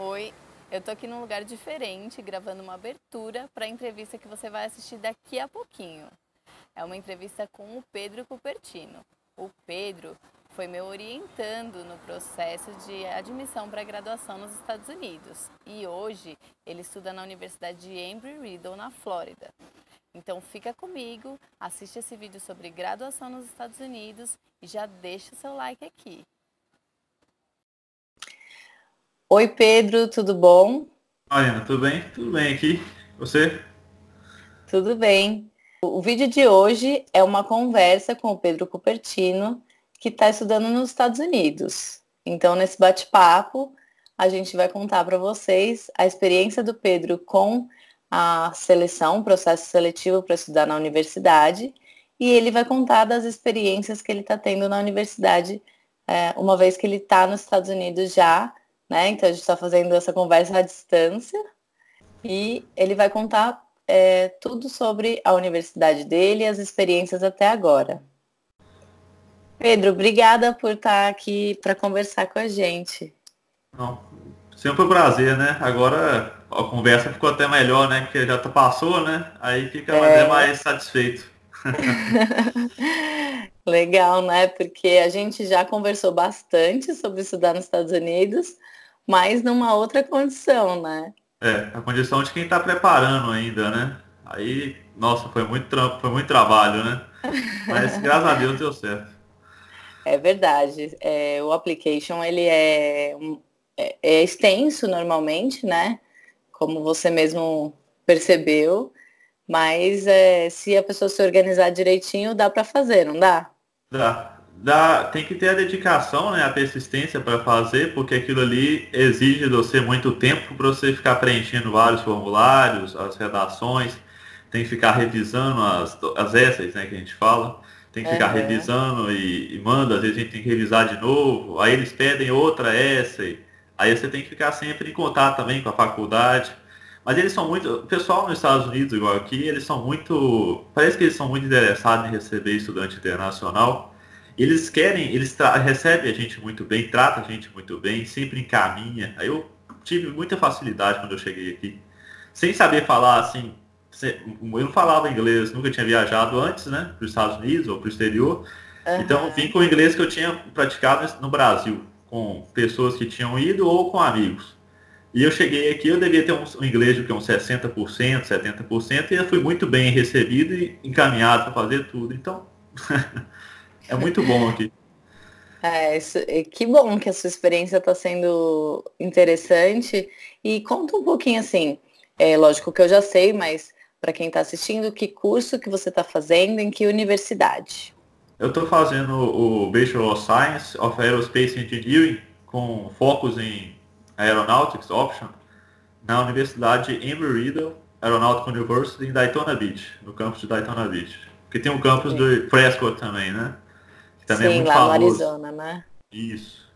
Oi, eu tô aqui num lugar diferente, gravando uma abertura para a entrevista que você vai assistir daqui a pouquinho. É uma entrevista com o Pedro Cupertino. O Pedro foi meu orientando no processo de admissão para graduação nos Estados Unidos. E hoje ele estuda na Universidade de Embry-Riddle, na Flórida. Então fica comigo, assiste esse vídeo sobre graduação nos Estados Unidos e já deixa o seu like aqui. Oi Pedro, tudo bom? Mariana, tudo bem? Tudo bem aqui. Você? Tudo bem. O vídeo de hoje é uma conversa com o Pedro Cupertino, que está estudando nos Estados Unidos. Então, nesse bate-papo, a gente vai contar para vocês a experiência do Pedro com a seleção, o processo seletivo para estudar na universidade, e ele vai contar das experiências que ele está tendo na universidade, uma vez que ele está nos Estados Unidos já, né? Então, a gente está fazendo essa conversa à distância, e ele vai contar tudo sobre a universidade dele e as experiências até agora. Pedro, obrigada por estar aqui para conversar com a gente. Não, sempre um prazer, né? Agora a conversa ficou até melhor, né? Porque já passou, né? Aí fica até mais satisfeito. Legal, né? Porque a gente já conversou bastante sobre estudar nos Estados Unidos, mas numa outra condição, né? É, a condição de quem está preparando ainda, né? Aí, nossa, foi muito trampo, foi muito trabalho, né? Mas graças a Deus deu certo. É verdade. O application ele é extenso normalmente, né? Como você mesmo percebeu. Mas se a pessoa se organizar direitinho, dá para fazer, não dá? Tem que ter a dedicação, né, a persistência para fazer, porque aquilo ali exige de você muito tempo para você ficar preenchendo vários formulários, as redações, tem que ficar revisando as essays, né, que a gente fala, tem que ficar Aham. revisando e manda, às vezes a gente tem que revisar de novo, aí eles pedem outra essay, aí você tem que ficar sempre em contato também com a faculdade. Mas eles são muito. O pessoal nos Estados Unidos, igual aqui, eles são muito. Parece que eles são muito interessados em receber estudante internacional. Eles querem, recebem a gente muito bem, tratam a gente muito bem, sempre encaminha. Aí eu tive muita facilidade quando eu cheguei aqui. Sem saber falar assim, eu não falava inglês, nunca tinha viajado antes, né, para os Estados Unidos ou para o exterior. Então eu vim Aham. com o inglês que eu tinha praticado no Brasil, com pessoas que tinham ido ou com amigos. E eu cheguei aqui, eu devia ter um inglês de que uns 60%, 70%, e eu fui muito bem recebido e encaminhado para fazer tudo. Então, é muito bom aqui. Que bom que a sua experiência está sendo interessante. E conta um pouquinho assim, lógico que eu já sei, mas para quem está assistindo, que curso que você está fazendo, em que universidade? Eu estou fazendo o Bachelor of Science of Aerospace Engineering, com focos em Aeronautics Option, na Universidade Embry-Riddle Aeronautical University em Daytona Beach, no campus de Daytona Beach. Porque tem um campus Sim, de Prescott também, né? Que também é sim, muito lá no famoso. Arizona, né? Isso.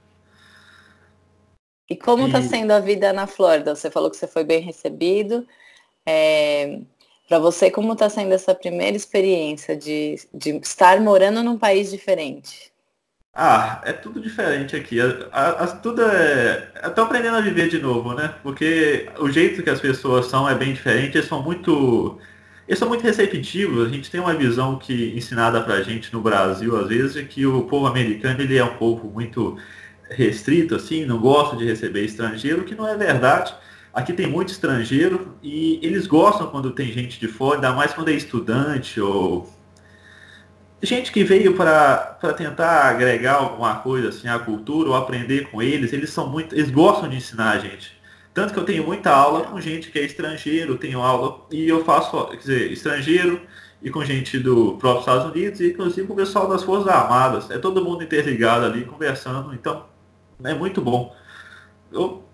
E como está E sendo a vida na Flórida? Você falou que você foi bem recebido. Para você, como está sendo essa primeira experiência de estar morando num país diferente? É tudo diferente aqui. Tudo é. Estou aprendendo a viver de novo, né? Porque o jeito que as pessoas são é bem diferente. Eles são muito receptivos. A gente tem uma visão que ensinada pra gente no Brasil, às vezes, é que o povo americano ele é um povo muito restrito, assim, não gosta de receber estrangeiro, o que não é verdade. Aqui tem muito estrangeiro e eles gostam quando tem gente de fora, ainda mais quando é estudante ou gente que veio para tentar agregar alguma coisa assim à cultura ou aprender com eles são muito, eles gostam de ensinar a gente. Tanto que eu tenho muita aula com Legal. gente que é estrangeiro, tenho aula e eu faço, quer dizer, estrangeiro e com gente do próprio Estados Unidos e inclusive com o pessoal das Forças Armadas. É todo mundo interligado ali conversando, então é muito bom. Eu,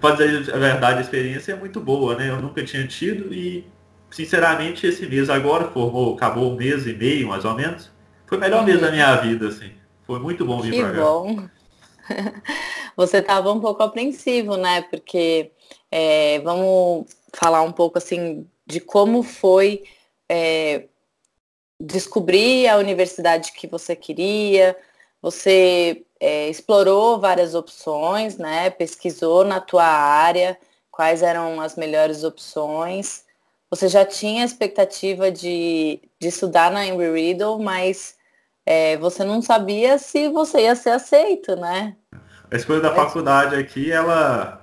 pode dizer a verdade, a experiência é muito boa, né? Eu nunca tinha tido e sinceramente esse mês agora acabou um mês e meio mais ou menos. Foi o melhor mês da Uhum. minha vida, assim. Foi muito bom vir Que pra cá. bom. Você estava um pouco apreensivo, né? Porque vamos falar um pouco assim de como foi é, descobrir a universidade que você queria. Você explorou várias opções, né? Pesquisou na tua área quais eram as melhores opções. Você já tinha a expectativa de estudar na Embry-Riddle, mas você não sabia se você ia ser aceito, né? A escolha da faculdade aqui, ela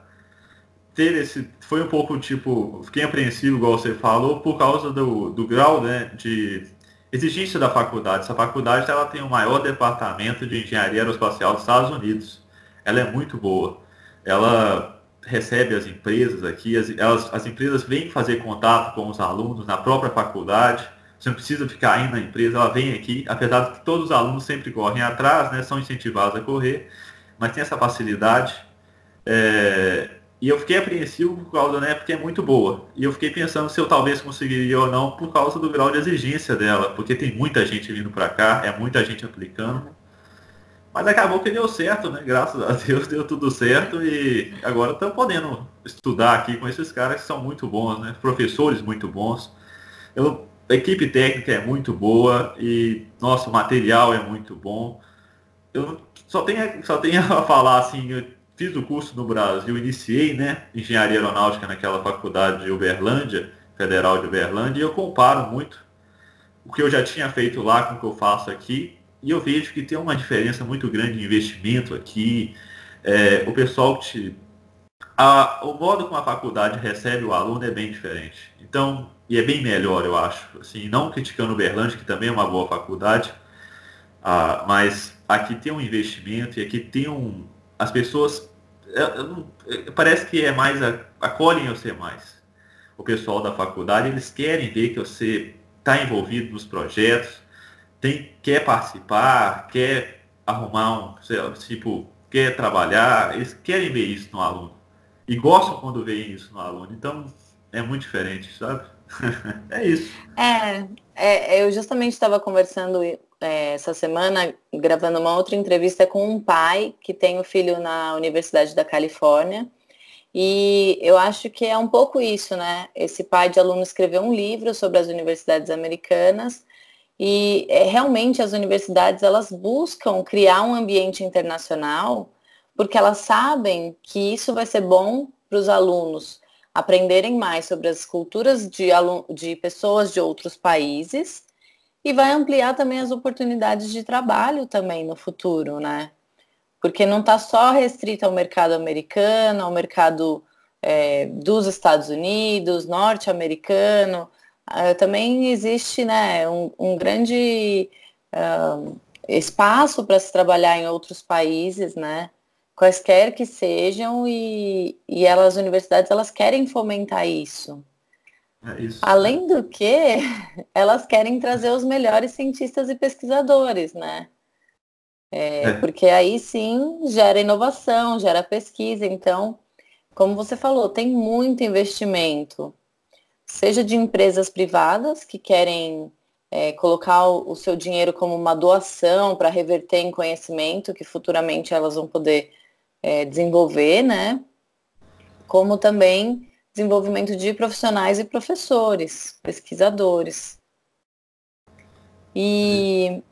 foi um pouco tipo, fiquei apreensivo, igual você falou, por causa do grau, né, de exigência da faculdade. Essa faculdade, ela tem o maior departamento de engenharia aeroespacial dos Estados Unidos. Ela é muito boa. Ela recebe as empresas aqui, as empresas vêm fazer contato com os alunos na própria faculdade. Você não precisa ficar indo na empresa, ela vem aqui, apesar de que todos os alunos sempre correm atrás, né, são incentivados a correr, mas tem essa facilidade. E eu fiquei apreensivo por causa, né, porque é muito boa. E eu fiquei pensando se eu talvez conseguiria ou não por causa do grau de exigência dela, porque tem muita gente vindo para cá, é muita gente aplicando. Mas acabou que deu certo, né? Graças a Deus deu tudo certo e agora estamos podendo estudar aqui com esses caras que são muito bons, né? Professores muito bons. A equipe técnica é muito boa e nosso material é muito bom. Eu só tenho a falar assim, eu fiz o curso no Brasil, iniciei, né, engenharia aeronáutica naquela faculdade de Uberlândia, Federal de Uberlândia, e eu comparo muito o que eu já tinha feito lá com o que eu faço aqui, e eu vejo que tem uma diferença muito grande de investimento aqui. O pessoal o modo como a faculdade recebe o aluno é bem diferente. Então, e é bem melhor, eu acho. Assim, não criticando Uberlândia, que também é uma boa faculdade, mas aqui tem um investimento e aqui tem as pessoas parece que é mais acolhem você mais. O pessoal da faculdade, eles querem ver que você está envolvido nos projetos, quer participar, quer arrumar quer trabalhar, eles querem ver isso no aluno. E gostam quando veem isso no aluno. Então, é muito diferente, sabe? É isso. Eu justamente estava conversando essa semana, gravando uma outra entrevista com um pai que tem um filho na Universidade da Califórnia. E eu acho que é um pouco isso, né? Esse pai de aluno escreveu um livro sobre as universidades americanas e realmente as universidades, elas buscam criar um ambiente internacional porque elas sabem que isso vai ser bom para os alunos aprenderem mais sobre as culturas de pessoas de outros países e vai ampliar também as oportunidades de trabalho também no futuro, né? Porque não está só restrito ao mercado americano, ao mercado dos Estados Unidos, norte-americano. Também existe, né, um grande espaço para se trabalhar em outros países, né? Quaisquer que sejam, e as universidades, elas querem fomentar isso. É isso. Além do que, elas querem trazer os melhores cientistas e pesquisadores, né? Porque aí sim gera inovação, gera pesquisa. Então, como você falou, tem muito investimento, seja de empresas privadas que querem colocar o seu dinheiro como uma doação para reverter em conhecimento que futuramente elas vão poder desenvolver, né? Como também desenvolvimento de profissionais e professores, pesquisadores. E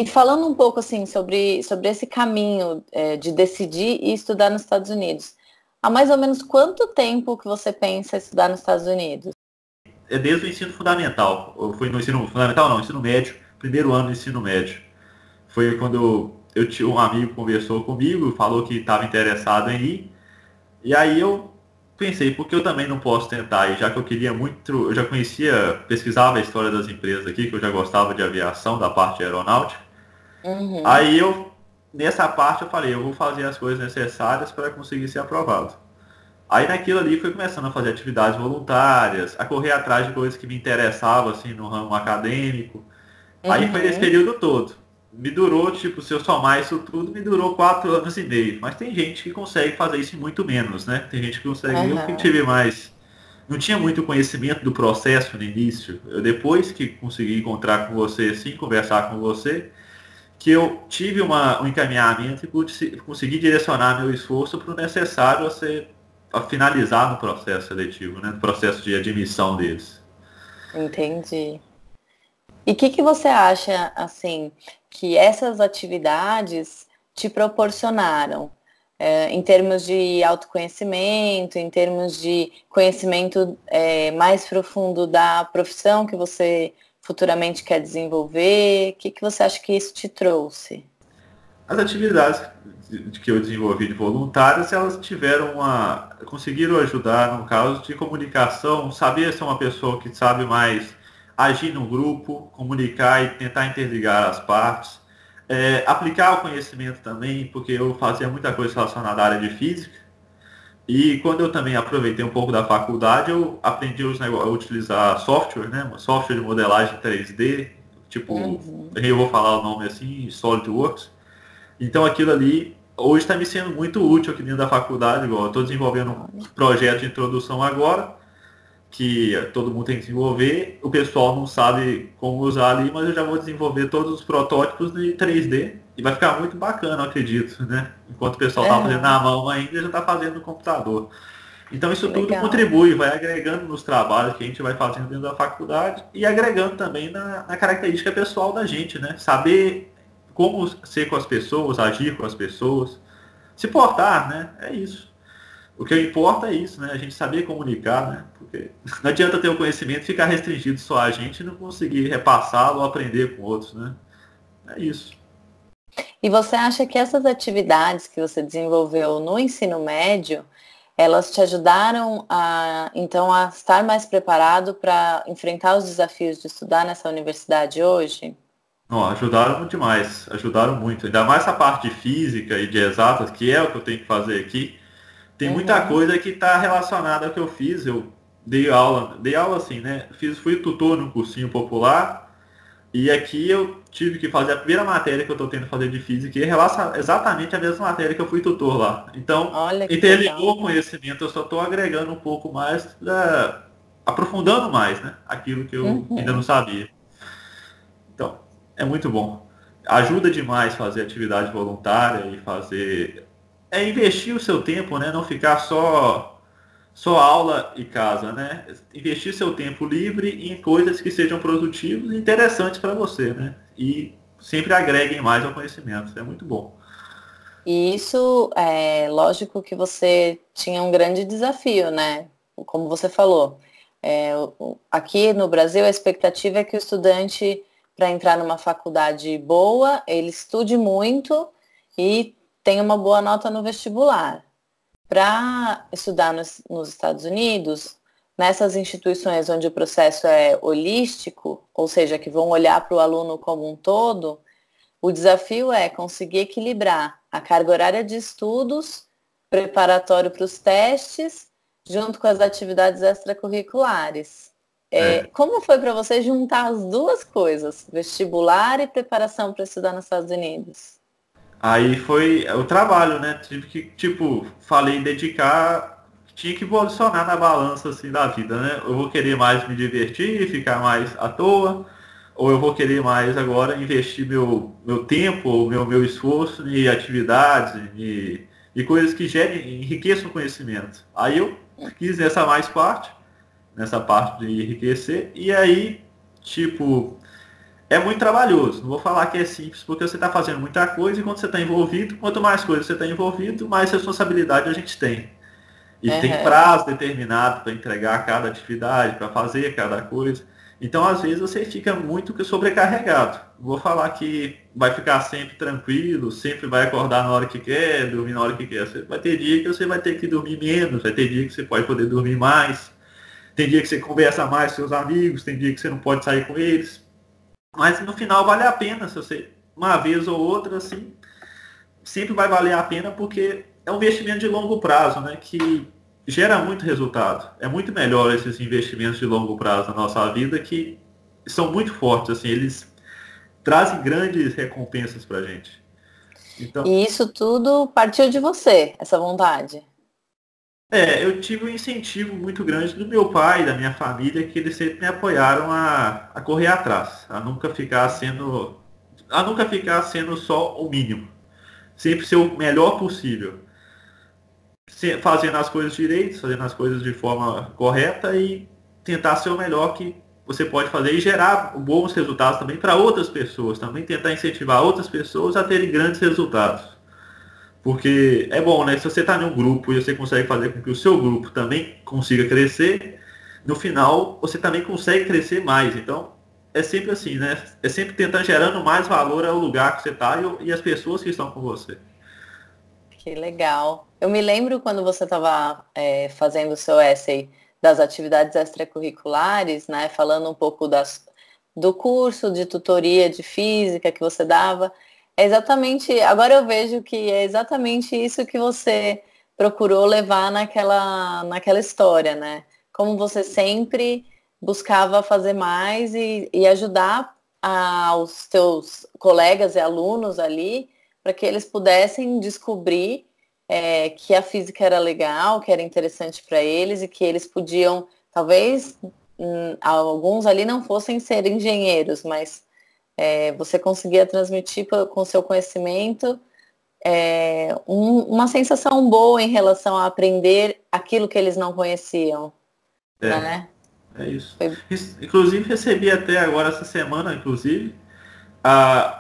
falando um pouco assim sobre esse caminho de decidir e estudar nos Estados Unidos, há mais ou menos quanto tempo que você pensa em estudar nos Estados Unidos? É desde o ensino fundamental. Eu fui no ensino fundamental, não, ensino médio, primeiro ano do ensino médio. Foi quando eu tinha um amigo que conversou comigo, falou que estava interessado em ir. E aí eu pensei, por que eu também não posso tentar? E já que eu queria muito, eu já pesquisava a história das empresas aqui, que eu já gostava de aviação, da parte aeronáutica. Uhum. Aí nessa parte eu falei, eu vou fazer as coisas necessárias para conseguir ser aprovado. Aí naquilo ali fui começando a fazer atividades voluntárias, a correr atrás de coisas que me interessavam, assim, no ramo acadêmico. Aí foi esse período todo. Me durou, tipo, se eu somar isso tudo, me durou 4 anos e meio. Mas tem gente que consegue fazer isso em muito menos, né? Tem gente que consegue. Eu que tive mais. Não tinha muito conhecimento do processo no início. Depois que consegui encontrar com você, assim, conversar com você, que eu tive um encaminhamento e consegui direcionar meu esforço para o necessário a finalizar no processo seletivo, né? No processo de admissão deles. Entendi. E o que você acha, assim, que essas atividades te proporcionaram? Em termos de autoconhecimento, em termos de conhecimento mais profundo da profissão que você futuramente quer desenvolver? O que você acha que isso te trouxe? As atividades que eu desenvolvi de voluntárias, elas conseguiram ajudar no caso de comunicação, saber ser uma pessoa que sabe mais agir no grupo, comunicar e tentar interligar as partes. Aplicar o conhecimento também, porque eu fazia muita coisa relacionada à área de física. E quando eu também aproveitei um pouco da faculdade, eu aprendi a utilizar software, né? Software de modelagem 3D, tipo, eu vou falar o nome assim, SolidWorks. Então aquilo ali hoje está me sendo muito útil aqui dentro da faculdade, igual eu estou desenvolvendo um projeto de introdução agora, que todo mundo tem que desenvolver, o pessoal não sabe como usar ali, mas eu já vou desenvolver todos os protótipos em 3D e vai ficar muito bacana, eu acredito, né? Enquanto o pessoal está fazendo na mão ainda, já está fazendo no computador. Então isso tudo contribui, vai agregando nos trabalhos que a gente vai fazendo dentro da faculdade e agregando também na característica pessoal da gente, né? Saber como ser com as pessoas, agir com as pessoas, se portar, né? É isso. O que importa é isso, né? A gente saber comunicar, né? Porque não adianta ter o conhecimento e ficar restringido só a gente e não conseguir repassá-lo ou aprender com outros, né? É isso. E você acha que essas atividades que você desenvolveu no ensino médio, elas te ajudaram então, a estar mais preparado para enfrentar os desafios de estudar nessa universidade hoje? Não, ajudaram demais, ajudaram muito. Ainda mais essa parte de física e de exatas, que é o que eu tenho que fazer aqui. Tem muita coisa que está relacionada ao que eu fiz. Eu dei aula assim, né? Fui tutor num cursinho popular e aqui eu tive que fazer a primeira matéria que eu estou tendo que fazer de física e é exatamente a mesma matéria que eu fui tutor lá. Então, interligou o conhecimento, eu só estou agregando um pouco mais, aprofundando mais, né? Aquilo que eu ainda não sabia. Então, é muito bom. Ajuda demais fazer atividade voluntária e investir o seu tempo, né? Não ficar só aula e casa, né? Investir seu tempo livre em coisas que sejam produtivas e interessantes para você, né? E sempre agreguem mais ao conhecimento. É muito bom. E isso, lógico que você tinha um grande desafio, né? Como você falou. Aqui no Brasil, a expectativa é que o estudante, para entrar numa faculdade boa, ele estude muito e tenha uma boa nota no vestibular. Para estudar nos Estados Unidos, nessas instituições onde o processo é holístico, ou seja, que vão olhar para o aluno como um todo, o desafio é conseguir equilibrar a carga horária de estudos, preparatório para os testes, junto com as atividades extracurriculares. Como foi para você juntar as duas coisas, vestibular e preparação para estudar nos Estados Unidos? Aí foi o trabalho, né? Tive que, tinha que posicionar na balança assim da vida, né? Eu vou querer mais me divertir, ficar mais à toa, ou eu vou querer mais agora investir meu tempo, meu esforço em atividades e coisas que enriqueçam o conhecimento. Aí eu quis nessa parte de enriquecer, e aí, é muito trabalhoso. Não vou falar que é simples, porque você está fazendo muita coisa e quando você está envolvido, quanto mais coisa você está envolvido, mais responsabilidade a gente tem. E tem prazo determinado para entregar cada atividade, para fazer cada coisa. Então, às vezes, você fica muito sobrecarregado. Não vou falar que vai ficar sempre tranquilo, sempre vai acordar na hora que quer, dormir na hora que quer. Vai ter dia que você vai ter que dormir menos, vai ter dia que você pode poder dormir mais. Tem dia que você conversa mais com seus amigos, tem dia que você não pode sair com eles. Mas no final vale a pena, se você, uma vez ou outra, assim, sempre vai valer a pena porque é um investimento de longo prazo, né? Que gera muito resultado. É muito melhor esses investimentos de longo prazo na nossa vida que são muito fortes, assim, eles trazem grandes recompensas pra gente. Então, e isso tudo partiu de você, essa vontade? eu tive um incentivo muito grande do meu pai, da minha família, que eles sempre me apoiaram a correr atrás, a nunca ficar sendo só o mínimo. Sempre ser o melhor possível. Fazendo as coisas direitas, fazendo as coisas de forma correta e tentar ser o melhor que você pode fazer e gerar bons resultados também para outras pessoas, também tentar incentivar outras pessoas a terem grandes resultados. Porque é bom, né? Se você está em um grupo e você consegue fazer com que o seu grupo também consiga crescer, no final você também consegue crescer mais. Então, é sempre assim, né? É sempre tentar gerando mais valor ao lugar que você está e as pessoas que estão com você. Que legal. Eu me lembro quando você estava fazendo o seu essay das atividades extracurriculares, né? Falando um pouco do curso de tutoria de física que você dava. É exatamente, agora eu vejo que é exatamente isso que você procurou levar naquela história, né? Como você sempre buscava fazer mais e ajudar os seus colegas e alunos ali para que eles pudessem descobrir que a física era legal, que era interessante para eles e que eles podiam, talvez alguns ali não fossem ser engenheiros, mas você conseguia transmitir com o seu conhecimento uma sensação boa em relação a aprender aquilo que eles não conheciam, É, né? é isso. Foi Inclusive, recebi até agora, essa semana, inclusive,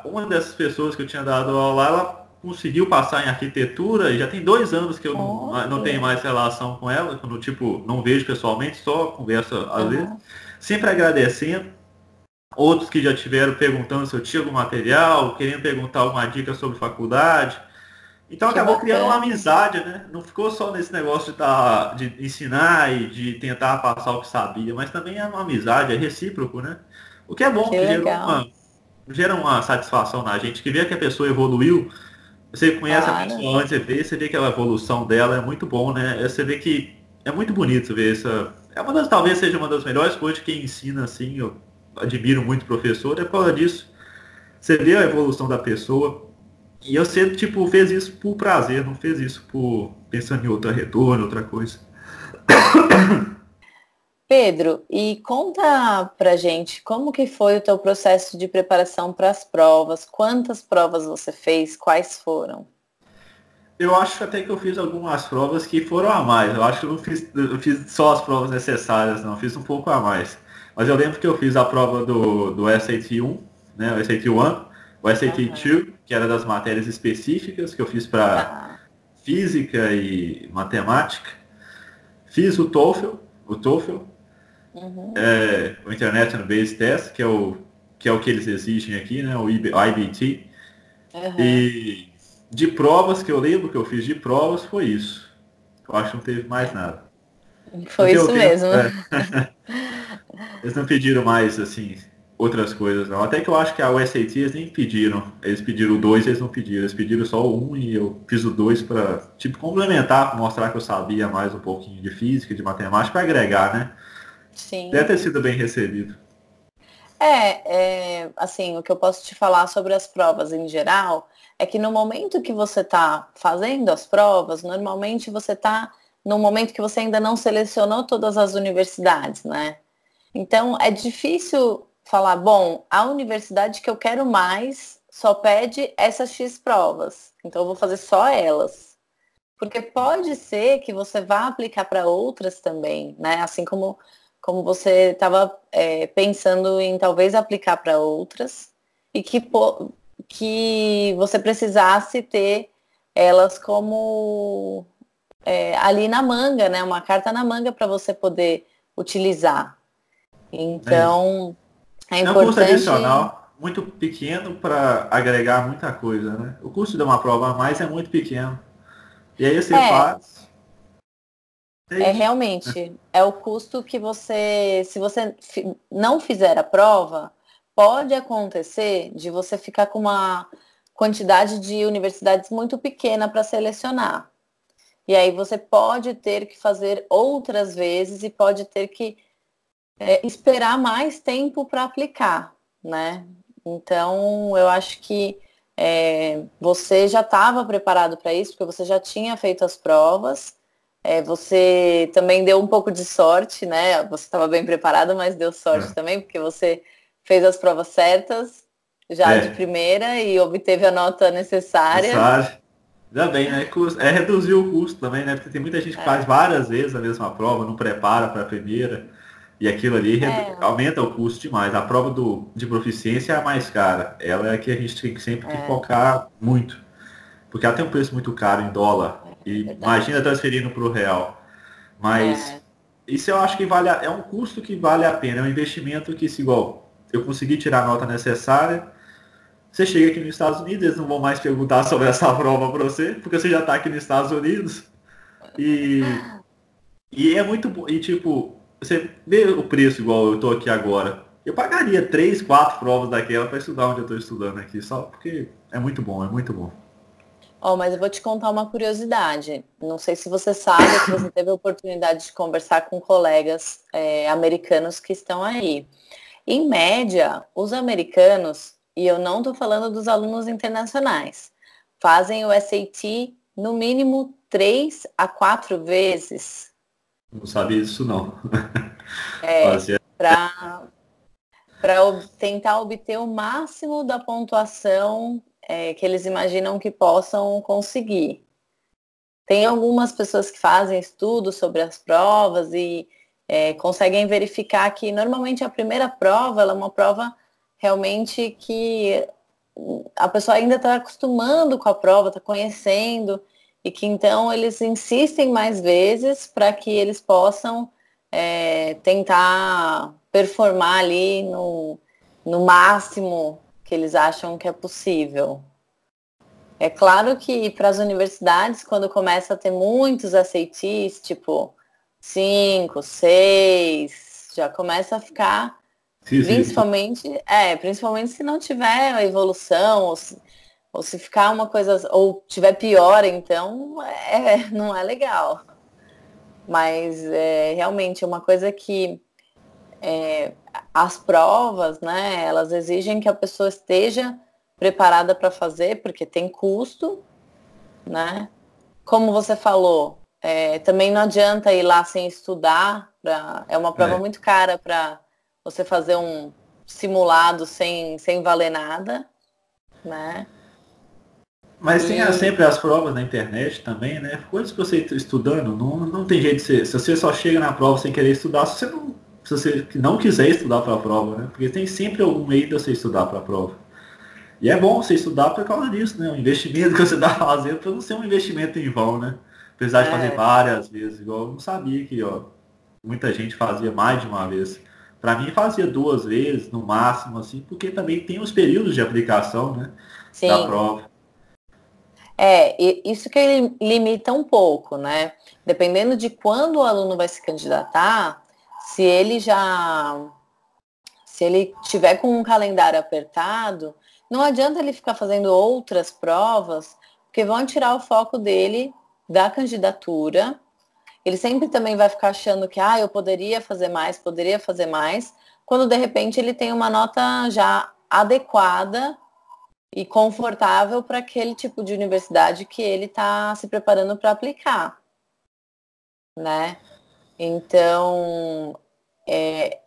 uma dessas pessoas que eu tinha dado aula, ela conseguiu passar em arquitetura e já tem 2 anos que eu não tenho olha, mais relação com ela, quando tipo, não vejo pessoalmente, só conversa às vezes. aham, Sempre agradecendo. Outros que já tiveram perguntando se eu tinha algum material, querendo perguntar alguma dica sobre faculdade. Então que acabou criando uma bacana, amizade, né? Não ficou só nesse negócio de ensinar e de tentar passar o que sabia, mas também é uma amizade, é recíproco, né? O que é bom, que que legal, gera uma satisfação na gente, que vê que a pessoa evoluiu. Você conhece a claro. pessoa antes, você vê que a evolução dela é muito bom, né? Você vê que é muito bonito ver essa. Talvez seja uma das melhores coisas que ensina assim. Eu admiro muito o professor, é por causa disso. Você vê a evolução da pessoa. E eu sempre, tipo, fez isso por prazer, não fez isso por pensando em outro retorno, outra coisa. Pedro, e conta pra gente como que foi o teu processo de preparação para as provas, quantas provas você fez, quais foram? Eu acho até que eu fiz algumas provas que foram a mais. Eu acho que eu fiz só as provas necessárias, não. Eu fiz um pouco a mais. Mas eu lembro que eu fiz a prova do SAT 1, né? O SAT 1, o Aham, SAT 2, que era das matérias específicas, que eu fiz para tá. física e matemática. Fiz o TOEFL, Uhum, o International Based Test, que é o que eles exigem aqui, né? O IBT. aham. E de provas que eu lembro que eu fiz de provas foi isso. Eu acho que não teve mais É, nada. Não foi deu isso tempo. mesmo. Eles não pediram mais, assim, outras coisas, não. Até que eu acho que a USAT eles nem pediram. Eles pediram o 2, eles não pediram. Eles pediram só o 1 e eu fiz o 2 para, tipo, complementar, pra mostrar que eu sabia mais um pouquinho de física, de matemática, para agregar, né? Deve Sim. ter sido bem recebido. Assim, o que eu posso te falar sobre as provas em geral é que no momento que você está fazendo as provas, normalmente você está no momento que você ainda não selecionou todas as universidades, né? Então é difícil falar, bom, a universidade que eu quero mais só pede essas X provas, então eu vou fazer só elas. Porque pode ser que você vá aplicar para outras também, né? Assim como você estava pensando em talvez aplicar para outras e que você precisasse ter elas como ali na manga, né? Uma carta na manga para você poder utilizar. É isso. Então, é É um curso importante. adicional muito pequeno para agregar muita coisa, né? O custo de uma prova a mais é muito pequeno. E aí você É, faz, é isso. realmente, é o custo que você, se você não fizer a prova, pode acontecer de você ficar com uma quantidade de universidades muito pequena para selecionar. E aí você pode ter que fazer outras vezes e pode ter que esperar mais tempo para aplicar, né? Então, eu acho que você já estava preparado para isso, porque você já tinha feito as provas. Você também deu um pouco de sorte, né? Você estava bem preparado, mas deu sorte É. também, porque você fez as provas certas já de É, primeira e obteve a nota necessária. necessário. Ainda bem, né? É reduzir o custo também, né? Porque tem muita gente que faz É, várias vezes a mesma prova, não prepara para a primeira. E aquilo ali é, aumenta o custo demais. A prova de proficiência é a mais cara. Ela é a que a gente tem que sempre que é, focar muito. porque ela tem um preço muito caro em dólar. E Verdade. imagina transferindo para o real. Mas É, isso eu acho que é um custo que vale a pena, é um investimento que, se igual eu consegui tirar a nota necessária, você chega aqui nos Estados Unidos, eles não vão mais perguntar sobre essa prova para você, porque você já está aqui nos Estados Unidos. E, e é muito bom. E tipo, você vê o preço igual eu estou aqui agora. Eu pagaria 3, 4 provas daquela para estudar onde eu estou estudando aqui, só porque é muito bom, é muito bom. ó, mas eu vou te contar uma curiosidade. Não sei se você sabe ou se você teve a oportunidade de conversar com colegas americanos que estão aí. Em média, os americanos, e eu não estou falando dos alunos internacionais, fazem o SAT no mínimo 3 a 4 vezes Não sabia disso não. é, Fazia. para tentar obter o máximo da pontuação que eles imaginam que possam conseguir. Tem algumas pessoas que fazem estudos sobre as provas e conseguem verificar que normalmente a primeira prova ela é uma prova realmente que a pessoa ainda está acostumando com a prova, está conhecendo, e que então eles insistem mais vezes para que eles possam tentar performar ali no máximo que eles acham que é possível. É claro que para as universidades, quando começa a ter muitos SATs, tipo 5, 6, já começa a ficar, Sim, sim, sim. principalmente se não tiver a evolução, ou se ficar uma coisa, ou tiver pior, então não é legal. Mas realmente é uma coisa que as provas, né, elas exigem que a pessoa esteja preparada para fazer, porque tem custo, né? Como você falou, também não adianta ir lá sem estudar. É uma prova É. muito cara para você fazer um simulado sem valer nada, né? Mas tem E sempre as provas na internet também, né? Coisas que você está estudando, não tem jeito de ser. Se você só chega na prova sem querer estudar, se você não quiser estudar para a prova, né? Porque tem sempre algum meio de você estudar para a prova. E é bom você estudar por causa disso, né? O investimento que você está fazendo para não ser um investimento em vão, né? Apesar de fazer é, várias vezes, igual eu não sabia que, ó, muita gente fazia mais de uma vez. Para mim fazia 2 vezes, no máximo, assim, porque também tem os períodos de aplicação, né? Da sim, prova. isso que limita um pouco, né? Dependendo de quando o aluno vai se candidatar, se ele já se ele tiver com um calendário apertado, não adianta ele ficar fazendo outras provas, porque vão tirar o foco dele da candidatura. Ele sempre também vai ficar achando que, eu poderia fazer mais, quando de repente ele tem uma nota já adequada e confortável para aquele tipo de universidade que ele está se preparando para aplicar, né? Então,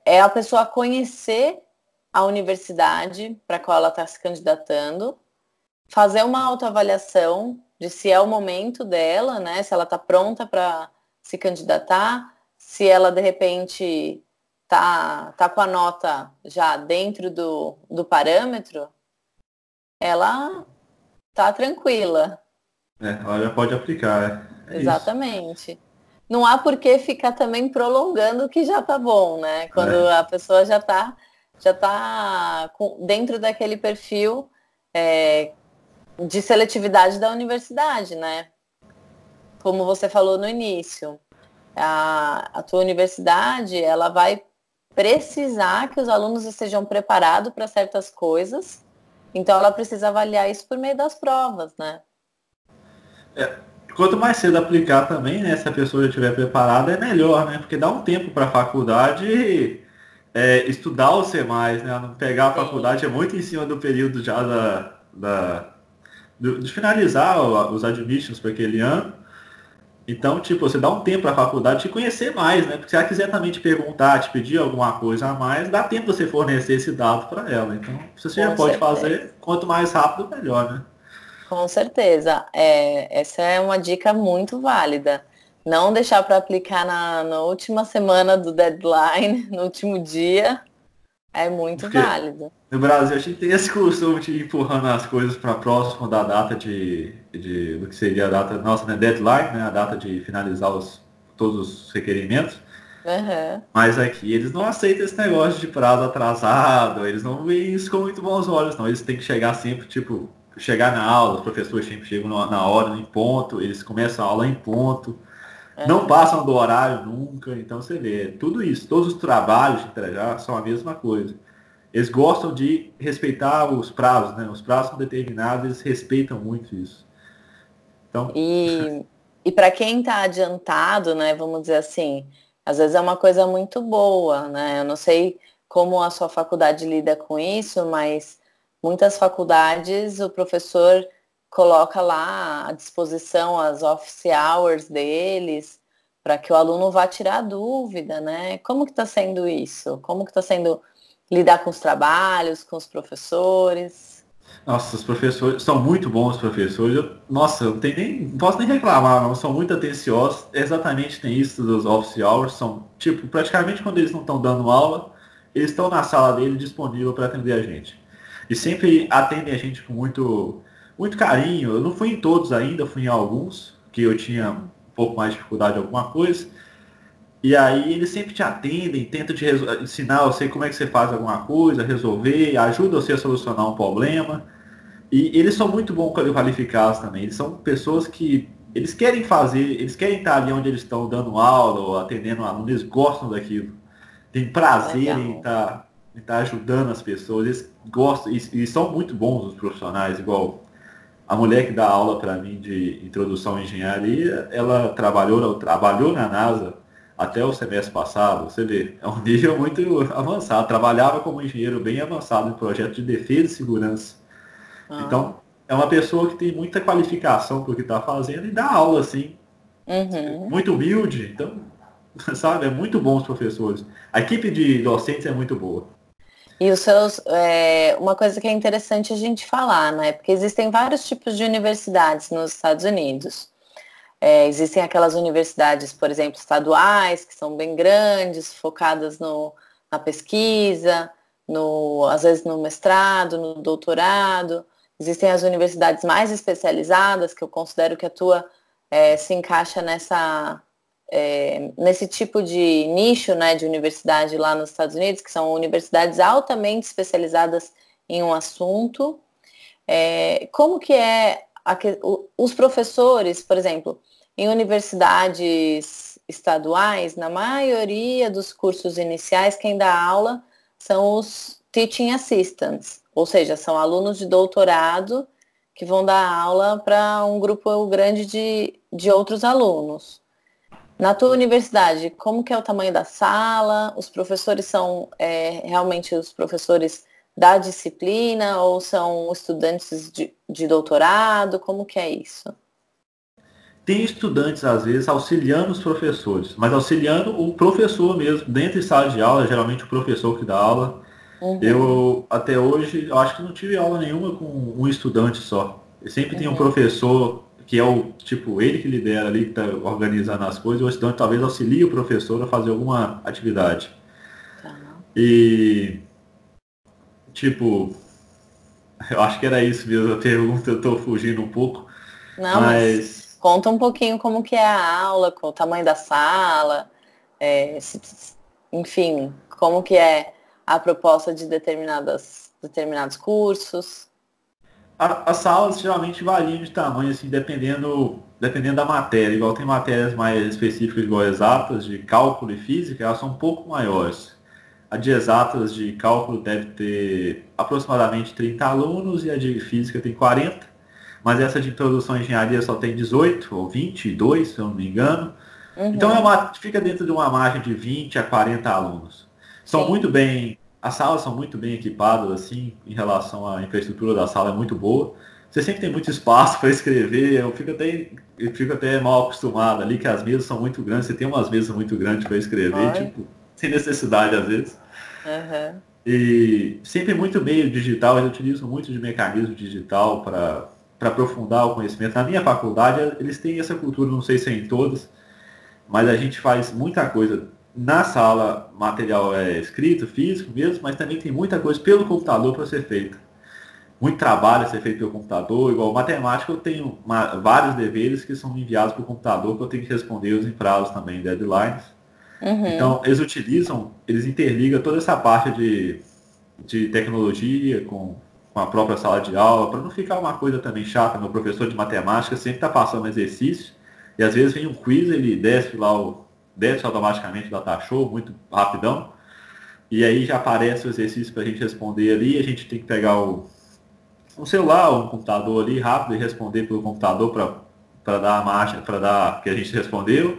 é a pessoa conhecer a universidade para a qual ela está se candidatando, fazer uma autoavaliação de se é o momento dela, né? Se ela está pronta para se candidatar, se ela de repente tá com a nota já dentro do parâmetro, ela tá tranquila. É, ela já pode aplicar, é isso. Exatamente. Não há por que ficar também prolongando o que já tá bom, né? Quando É. a pessoa já tá dentro daquele perfil de seletividade da universidade, né? Como você falou no início, a tua universidade, ela vai precisar que os alunos estejam preparados para certas coisas, então ela precisa avaliar isso por meio das provas, né? Quanto mais cedo aplicar também, né? Se a pessoa já estiver preparada, é melhor, né? Porque dá um tempo para a faculdade estudar o C+, né? Não pegar a Sim, faculdade é muito em cima do período já de finalizar os admissions para aquele ano. Então, tipo, você dá um tempo para a faculdade te conhecer mais, né? Porque se ela quiser também te perguntar, te pedir alguma coisa a mais, dá tempo você fornecer esse dado para ela. Então, se você já com pode certeza. fazer, quanto mais rápido, melhor, né? Com certeza. Essa é uma dica muito válida. Não deixar para aplicar na última semana do deadline, no último dia, É muito Porque válido. no Brasil a gente tem esse costume de ir empurrando as coisas para próximo da data do que seria a data nossa, né, deadline, né, a data de finalizar todos os requerimentos. Aham. Mas aqui eles não aceitam esse negócio de prazo atrasado, eles não veem isso com muito bons olhos, não. Eles têm que chegar sempre, tipo, chegar na aula, os professores sempre chegam na hora, em ponto, eles começam a aula em ponto, não Aham. passam do horário nunca, então você vê, tudo isso, todos os trabalhos de entregar são a mesma coisa. Eles gostam de respeitar os prazos, né? Os prazos são determinados, eles respeitam muito isso. Então, E, e para quem está adiantado, né, vamos dizer assim, às vezes é uma coisa muito boa, né? Eu não sei como a sua faculdade lida com isso, mas muitas faculdades o professor coloca lá à disposição as office hours deles para que o aluno vá tirar dúvida, né? Como que está sendo isso? Como que está sendo lidar com os trabalhos, com os professores? nossa, os professores são muito bons, os professores. Nossa, eu não posso nem reclamar, não. São muito atenciosos. Exatamente tem isso dos office hours. São, tipo, praticamente quando eles não estão dando aula, eles estão na sala dele disponível para atender a gente. E sempre atendem a gente com muito carinho. Eu não fui em todos ainda, fui em alguns, que eu tinha um pouco mais de dificuldade em alguma coisa. E aí eles sempre te atendem, tentam te ensinar você como é que você faz alguma coisa, resolver, ajuda você a solucionar um problema. E eles são muito bons qualificados também. Eles são pessoas que eles querem fazer, eles querem estar ali onde eles estão dando aula ou atendendo um aluno, eles gostam daquilo. Tem prazer Legal. em estar ajudando as pessoas, eles gostam e são muito bons os profissionais, igual a mulher que dá aula para mim de introdução à engenharia, ela trabalhou na NASA até o semestre passado, você vê, é um nível muito avançado. Trabalhava como engenheiro bem avançado em projeto de defesa e segurança. Ah. Então, é uma pessoa que tem muita qualificação para o que está fazendo e dá aula, assim, Uhum. muito humilde. Então, sabe, é muito bom os professores. A equipe de docentes é muito boa. E os seus, uma coisa que é interessante a gente falar, né? Porque existem vários tipos de universidades nos Estados Unidos. Existem aquelas universidades, por exemplo, estaduais, que são bem grandes, focadas na pesquisa, às vezes no mestrado, no doutorado. Existem as universidades mais especializadas, que eu considero que a tua se encaixa nesse tipo de nicho, né, de universidade lá nos Estados Unidos, que são universidades altamente especializadas em um assunto. Como que os professores, por exemplo, em universidades estaduais, na maioria dos cursos iniciais, quem dá aula são os teaching assistants, ou seja, são alunos de doutorado que vão dar aula para um grupo grande de outros alunos. Na tua universidade, como que é o tamanho da sala? Os professores são realmente os professores da disciplina ou são estudantes de doutorado? Como que é isso? Tem estudantes, às vezes, auxiliando os professores, mas auxiliando o professor mesmo, dentro de sala de aula, geralmente o professor que dá aula. Uhum, Eu, até hoje, eu acho que não tive aula nenhuma com um estudante só. Eu sempre tem um uhum, professor que é o, tipo, ele que lidera ali, que está organizando as coisas, e o estudante talvez auxilie o professor a fazer alguma atividade. tá. E, tipo, eu acho que era isso mesmo a pergunta, eu estou fugindo um pouco, Não, mas mas conta um pouquinho como que é a aula, com o tamanho da sala, enfim, como que é a proposta de determinados cursos. as salas geralmente variam de tamanho, assim, dependendo da matéria. Igual tem matérias mais específicas, igual exatas, de cálculo e física, elas são um pouco maiores. A de exatas de cálculo deve ter aproximadamente 30 alunos e a de física tem 40, mas essa de introdução à engenharia só tem 18 ou 22, se eu não me engano. Então Uhum, fica dentro de uma margem de 20 a 40 alunos. sim. As salas são muito bem equipadas, assim, em relação à infraestrutura da sala é muito boa. Você sempre tem muito espaço para escrever, eu fico até mal acostumado ali, que as mesas são muito grandes, você tem umas mesas muito grandes para escrever, Olha. tipo, sem necessidade às vezes. Uhum. E sempre muito meio digital, eles utilizam muito de mecanismo digital para aprofundar o conhecimento. Na minha faculdade, eles têm essa cultura, não sei se é em todas, mas a gente faz muita coisa na sala material é escrito, físico mesmo, mas também tem muita coisa pelo computador para ser feita. Muito trabalho a ser feito pelo computador, igual matemática eu tenho vários deveres que são enviados para o computador que eu tenho que responder os em prazos também, deadlines. Uhum. Então eles interligam toda essa parte de tecnologia com a própria sala de aula, para não ficar uma coisa também chata. Meu professor de matemática sempre está passando exercício, e às vezes vem um quiz, ele desce automaticamente o data show, muito rapidão, e aí já aparece o exercício para a gente responder ali, a gente tem que pegar um celular ou um computador ali rápido e responder pelo computador para dar a marcha, para dar que a gente respondeu.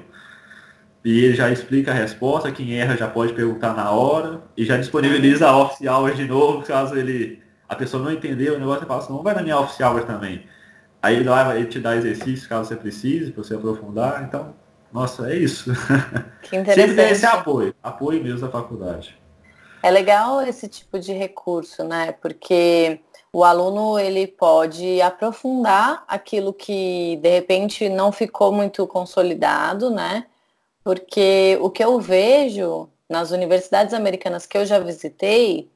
E ele já explica a resposta, quem erra já pode perguntar na hora, e já disponibiliza a office hour de novo, caso a pessoa não entendeu o negócio, ele fala assim, não vai na minha office hour também. Aí ele te dá exercícios caso você precise, para você aprofundar, então, nossa, é isso. Que Sempre tem esse interessante. apoio mesmo da faculdade. É legal esse tipo de recurso, né? Porque o aluno ele pode aprofundar aquilo que de repente não ficou muito consolidado, né? Porque o que eu vejo nas universidades americanas que eu já visitei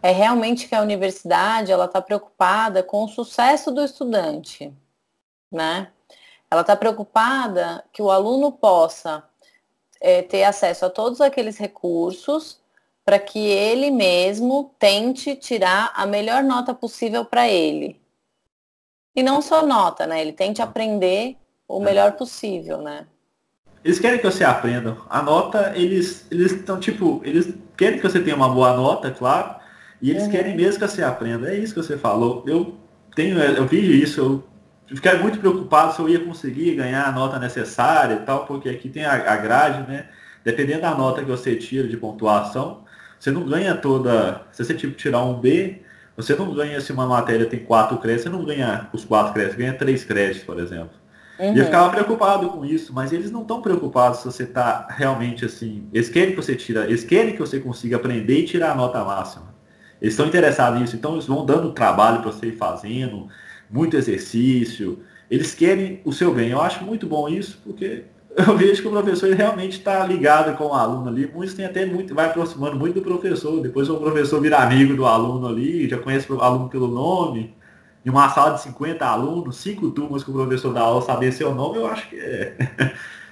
é realmente que a universidade ela está preocupada com o sucesso do estudante, né? Ela está preocupada que o aluno possa ter acesso a todos aqueles recursos para que ele mesmo tente tirar a melhor nota possível para ele. E não só nota, né? Ele tente aprender o melhor possível, né? Eles querem que você aprenda. A nota, eles estão tipo, eles querem que você tenha uma boa nota, claro, e eles querem Uhum. mesmo que você aprenda. É isso que você falou. Eu vi isso, eu fiquei muito preocupado se eu ia conseguir ganhar a nota necessária e tal, porque aqui tem a grade, né? Dependendo da nota que você tira de pontuação, você não ganha toda. Se você tipo tirar um B, você não ganha se uma matéria tem 4 créditos, você não ganha os 4 créditos, ganha 3 créditos, por exemplo. E eu ficava Uhum. preocupado com isso, mas eles não estão preocupados se você está realmente assim. Eles querem que você consiga aprender e tirar a nota máxima. Eles estão interessados nisso, então eles vão dando trabalho para você ir fazendo, muito exercício. Eles querem o seu bem. Eu acho muito bom isso, porque eu vejo que o professor ele realmente está ligado com o aluno ali. Muitos têm até muito, vai aproximando muito do professor. Depois o professor vira amigo do aluno ali, já conhece o aluno pelo nome. Em uma sala de 50 alunos, 5 turmas que o professor dá aula saber seu nome, eu acho que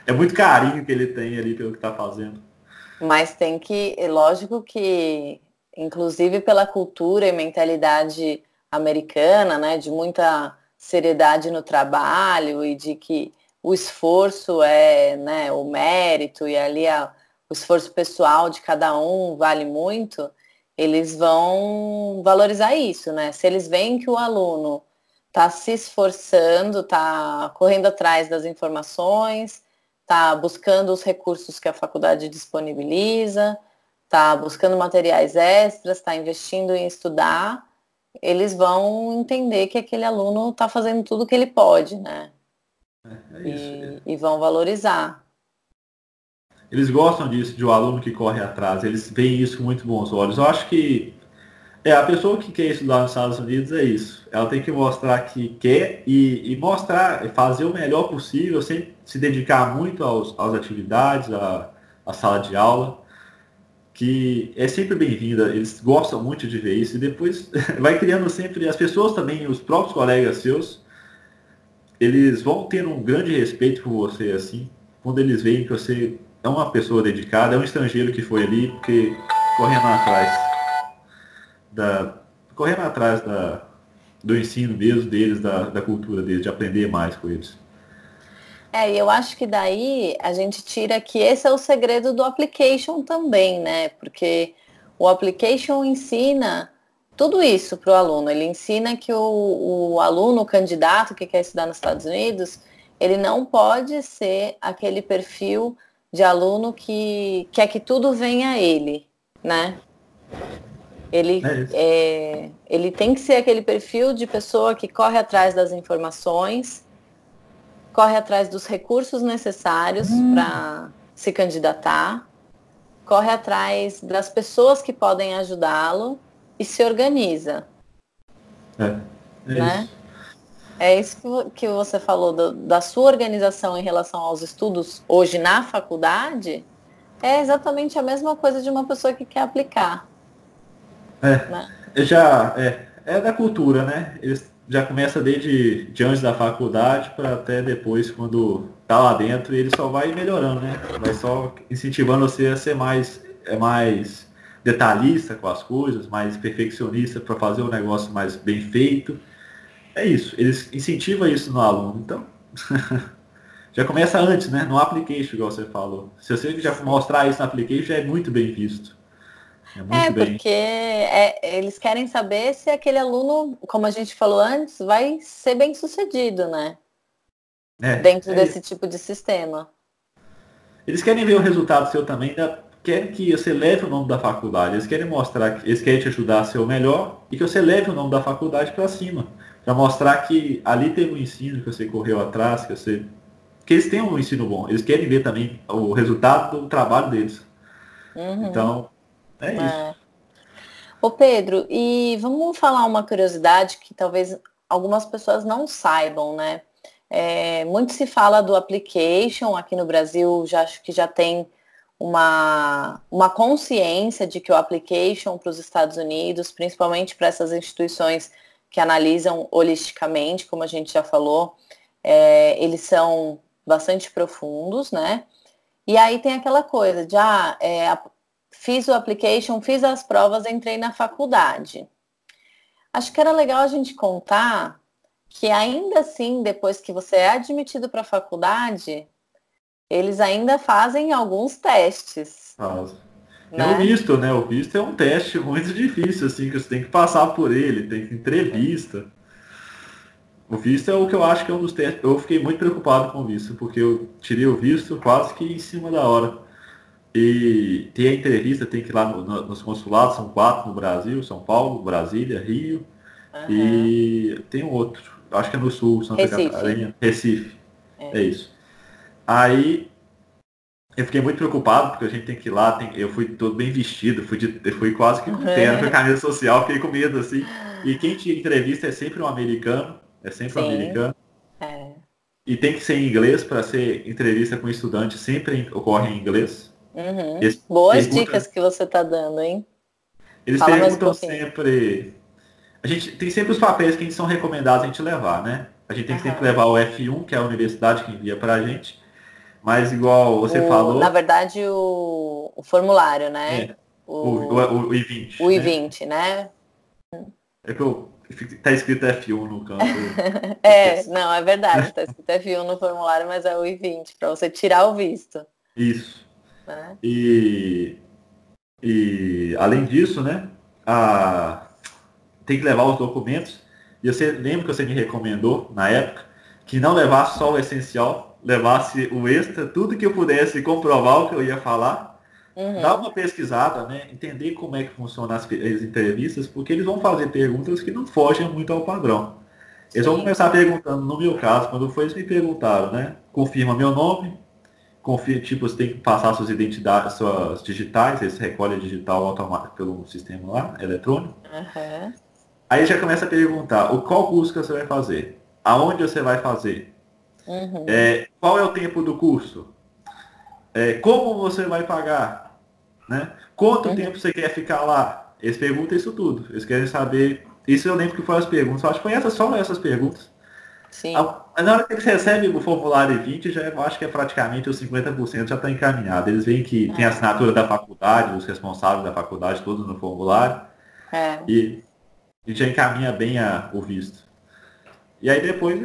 é muito carinho que ele tem ali pelo que está fazendo. Mas tem que, é lógico que, inclusive pela cultura e mentalidade americana, né, de muita seriedade no trabalho e de que o esforço é, né, o mérito e ali o esforço pessoal de cada um vale muito, eles vão valorizar isso, né? Se eles veem que o aluno está se esforçando, está correndo atrás das informações, está buscando os recursos que a faculdade disponibiliza, está buscando materiais extras, está investindo em estudar, eles vão entender que aquele aluno está fazendo tudo o que ele pode, né? É isso. E vão valorizar. Eles gostam disso, de um aluno que corre atrás, eles veem isso com muito bons olhos. Eu acho que a pessoa que quer estudar nos Estados Unidos é isso. Ela tem que mostrar que quer e mostrar, fazer o melhor possível, sem se dedicar muito às atividades, à sala de aula, que é sempre bem-vinda. Eles gostam muito de ver isso e depois vai criando sempre, as pessoas também, os próprios colegas seus, eles vão ter um grande respeito por você, assim, quando eles veem que você é uma pessoa dedicada, é um estrangeiro que foi ali, porque correndo atrás da, correndo atrás do ensino mesmo deles, da cultura deles, de aprender mais com eles. E eu acho que daí a gente tira que esse é o segredo do application também, né? Porque o application ensina tudo isso para o aluno. Ele ensina que o aluno, o candidato que quer estudar nos Estados Unidos, ele não pode ser aquele perfil de aluno que quer que tudo venha a ele, né? É isso. Ele tem que ser aquele perfil de pessoa que corre atrás das informações, corre atrás dos recursos necessários para se candidatar, corre atrás das pessoas que podem ajudá-lo e se organiza, É né? isso. É isso que você falou da sua organização em relação aos estudos hoje na faculdade, É exatamente a mesma coisa de uma pessoa que quer aplicar, É, né? é da cultura, né? Eles já começa desde de antes da faculdade para até depois, quando tá lá dentro, e ele só vai melhorando, né? Vai só incentivando você a ser mais detalhista com as coisas, mais perfeccionista para fazer o negócio mais bem feito. É isso, eles incentivam isso no aluno. Então, já começa antes, né? No application, igual você falou. Se você já Sim. mostrar isso no application, já é muito bem visto. É É, muito bem. porque eles querem saber se aquele aluno, como a gente falou antes, vai ser bem sucedido, né? Dentro É desse isso. tipo de sistema. Eles querem ver o resultado seu também, querem que você leve o nome da faculdade. Eles querem mostrar que eles querem te ajudar a ser o melhor e que você leve o nome da faculdade para cima. Para mostrar que ali teve um ensino que você correu atrás, que eles têm um ensino bom. Eles querem ver também o resultado do trabalho deles. Uhum, Então, é isso. é. Ô Pedro, e vamos falar uma curiosidade que talvez algumas pessoas não saibam, né? Muito se fala do application aqui no Brasil, já acho que já tem uma consciência de que o application para os Estados Unidos, principalmente para essas instituições que analisam holisticamente, como a gente já falou, eles são bastante profundos, né? E aí tem aquela coisa de, fiz o application, fiz as provas, entrei na faculdade. Acho que era legal a gente contar que ainda assim, depois que você é admitido para a faculdade, eles ainda fazem alguns testes, Faz. Tem o né? visto, né? O visto é um teste muito difícil, assim, que você tem que passar por ele, tem entrevista. O visto é o que eu acho que é um dos testes. Eu fiquei muito preocupado com o visto, porque eu tirei o visto quase que em cima da hora. E tem a entrevista, tem que ir lá nos consulados, são 4 no Brasil, São Paulo, Brasília, Rio, Aham. e tem um outro, acho que é no sul, Santa Recife. Catarina, Recife, é É. isso. Aí eu fiquei muito preocupado, porque a gente tem que ir lá, eu fui todo bem vestido, eu fui quase que com terno, com camisa social, fiquei com medo assim. E quem te entrevista é sempre um americano, é sempre um Sim. americano. É. E tem que ser em inglês para ser entrevista com estudante, sempre ocorre em inglês. Uhum. Eles Boas perguntam, dicas que você está dando, hein? eles Fala mais um perguntam pouquinho. sempre. A gente tem sempre os papéis que são recomendados a gente levar, né? A gente tem que sempre Aham. levar o F1, que é a universidade que envia para a gente. Mas igual você Na falou, verdade, o formulário, né? é o, O, o, o o I-20, né? I-20, né? É que tá escrito F1 no canto, eu esqueci. Não, é verdade. Tá escrito F1 no formulário, mas é o I-20, para você tirar o visto, Isso. né? E, e além disso, né? Tem que levar os documentos. E você lembra que você me recomendou na época que não levasse só o essencial, levasse o extra, tudo que eu pudesse comprovar o que eu ia falar. Dá Uhum. uma pesquisada, né? Entender como é que funcionam as entrevistas, porque eles vão fazer perguntas que não fogem muito ao padrão. Eles vão Sim. começar perguntando, no meu caso, quando foi, eles me perguntaram, né? Confirma meu nome, confirma, tipo, você tem que passar suas identidades, suas digitais, eles recolhem digital automático pelo sistema lá, eletrônico. Aham. Aí já começa a perguntar, qual curso que você vai fazer? Aonde você vai fazer? Uhum. Qual é o tempo do curso? Como você vai pagar? Né? Quanto Uhum. tempo você quer ficar lá? Eles perguntam isso tudo. Eles querem saber. Isso eu lembro que foram as perguntas. Eu acho que foi só essas perguntas. Sim. Na hora que você recebe o formulário 20, já, eu acho que é praticamente os 50% já está encaminhado. Eles veem que tem a É. assinatura da faculdade, os responsáveis da faculdade, todos no formulário, É. e, e já encaminha bem o visto. E aí depois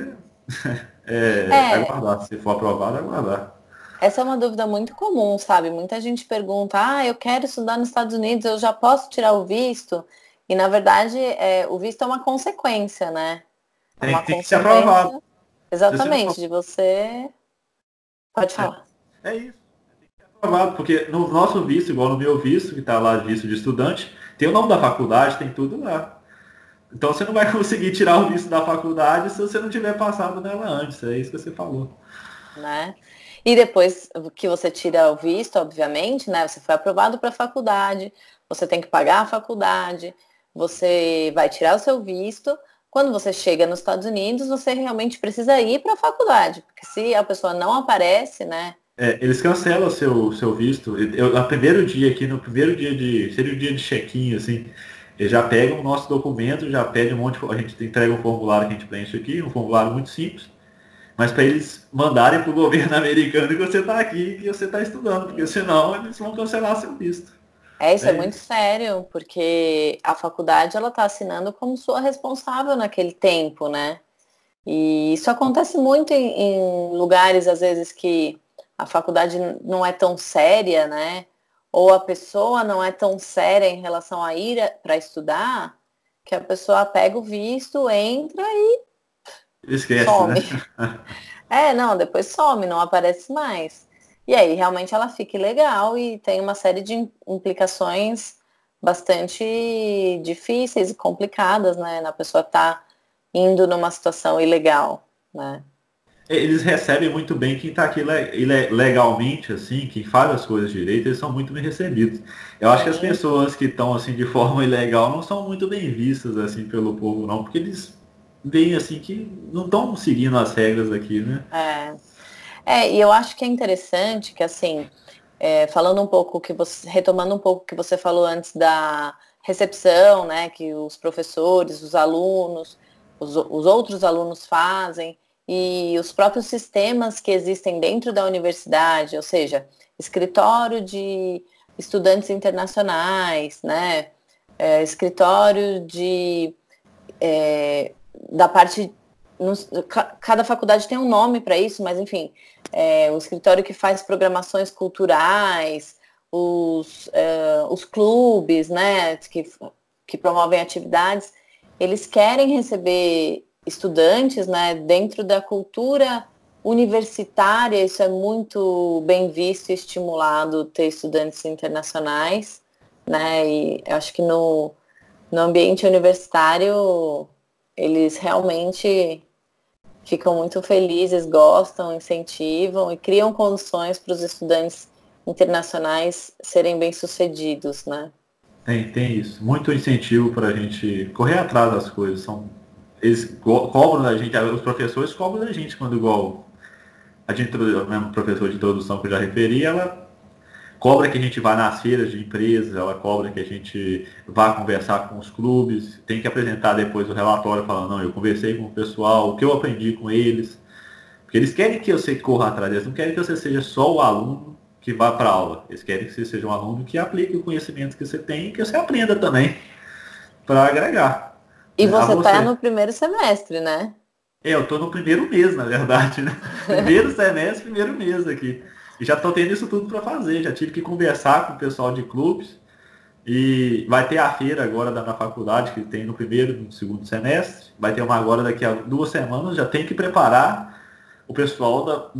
É, aguardar. Se for aprovado, aguardar. essa é uma dúvida muito comum, sabe? Muita gente pergunta, eu quero estudar nos Estados Unidos, eu já posso tirar o visto? E na verdade, o visto é uma consequência, né? É uma Tem que ser aprovado. consequência, Se você não for exatamente, de você. Pode falar. É isso. Aprovado, porque no nosso visto, igual no meu visto, que está lá visto de estudante, tem o nome da faculdade, tem tudo lá. Então você não vai conseguir tirar o visto da faculdade se você não tiver passado nela antes. É isso que você falou. Né? E depois que você tira o visto, obviamente, né? Você foi aprovado para a faculdade, você tem que pagar a faculdade, você vai tirar o seu visto. Quando você chega nos Estados Unidos, você realmente precisa ir para a faculdade, porque se a pessoa não aparece, né? Eles cancelam seu visto. No primeiro dia aqui, no primeiro dia seria o dia de check-in, assim, eles já pegam o nosso documento, já pede um monte a gente entrega um formulário que a gente preenche aqui, um formulário muito simples, mas para eles mandarem para o governo americano que você está aqui, que você está estudando, porque senão eles vão cancelar seu visto. Isso é É muito isso. sério, porque a faculdade ela está assinando como sua responsável naquele tempo, né? E isso acontece muito em lugares, às vezes, que a faculdade não é tão séria, né? Ou a pessoa não é tão séria em relação a ir para estudar, que a pessoa pega o visto, entra e Esquece, né? some. Não, depois some, não aparece mais. E aí, realmente, ela fica ilegal e tem uma série de implicações bastante difíceis e complicadas, né? Na pessoa tá indo numa situação ilegal, né? Eles recebem muito bem quem está aqui legalmente, assim, quem faz as coisas direito, eles são muito bem recebidos. Eu acho que as Sim. pessoas que estão assim de forma ilegal não são muito bem vistas assim pelo povo, não, porque eles veem assim que não estão seguindo as regras aqui, né? É. E eu acho que é interessante que, assim, falando um pouco retomando um pouco o que você falou antes da recepção, né, que os professores, os alunos, os outros alunos fazem, e os próprios sistemas que existem dentro da universidade, ou seja, escritório de estudantes internacionais, né, escritório é, da parte. Cada faculdade tem um nome para isso, mas enfim, o escritório que faz programações culturais, os clubes, né, que promovem atividades, eles querem receber estudantes, né, dentro da cultura universitária. Isso é muito bem visto e estimulado, ter estudantes internacionais, né, e eu acho que no ambiente universitário, eles realmente ficam muito felizes, gostam, incentivam e criam condições para os estudantes internacionais serem bem-sucedidos, né? Tem isso, muito incentivo para a gente correr atrás das coisas. Eles cobram da gente, os professores cobram da gente quando igual a mesma professora de introdução que eu já referi, ela cobra que a gente vá nas feiras de empresas, ela cobra que a gente vá conversar com os clubes, tem que apresentar depois o relatório falando, não, eu conversei com o pessoal, o que eu aprendi com eles. Porque eles querem que você corra atrás, eles não querem que você seja só o aluno que vá para a aula. Eles querem que você seja um aluno que aplique o conhecimento que você tem e que você aprenda também para agregar, E né, a você está você. no primeiro semestre, né? Eu estou no primeiro mês, na verdade, né? Primeiro semestre, primeiro mês aqui. E já estou tendo isso tudo para fazer. Já tive que conversar com o pessoal de clubes. E vai ter a feira agora da faculdade, que tem no primeiro e no segundo semestre. Vai ter uma agora daqui a 2 semanas. Já tem que preparar o pessoal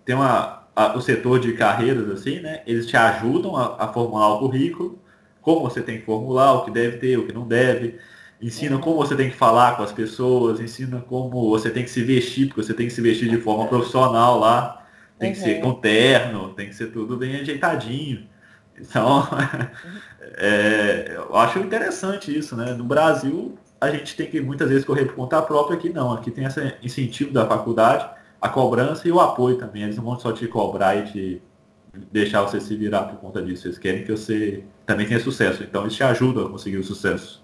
tem o setor de carreiras, assim, né? Eles te ajudam a formular o currículo, como você tem que formular, o que deve ter, o que não deve. Ensina como Uhum, você tem que falar com as pessoas, ensina como você tem que se vestir, porque você tem que se vestir de forma profissional lá. Tem que ser com uhum. terno, tem que ser tudo bem ajeitadinho. Então, eu acho interessante isso, né? No Brasil, a gente tem que muitas vezes correr por conta própria, aqui não. Aqui tem esse incentivo da faculdade, a cobrança e o apoio também. Eles não vão só te cobrar e te deixar você se virar por conta disso. Eles querem que você também tenha sucesso. Então, eles te ajudam a conseguir o sucesso.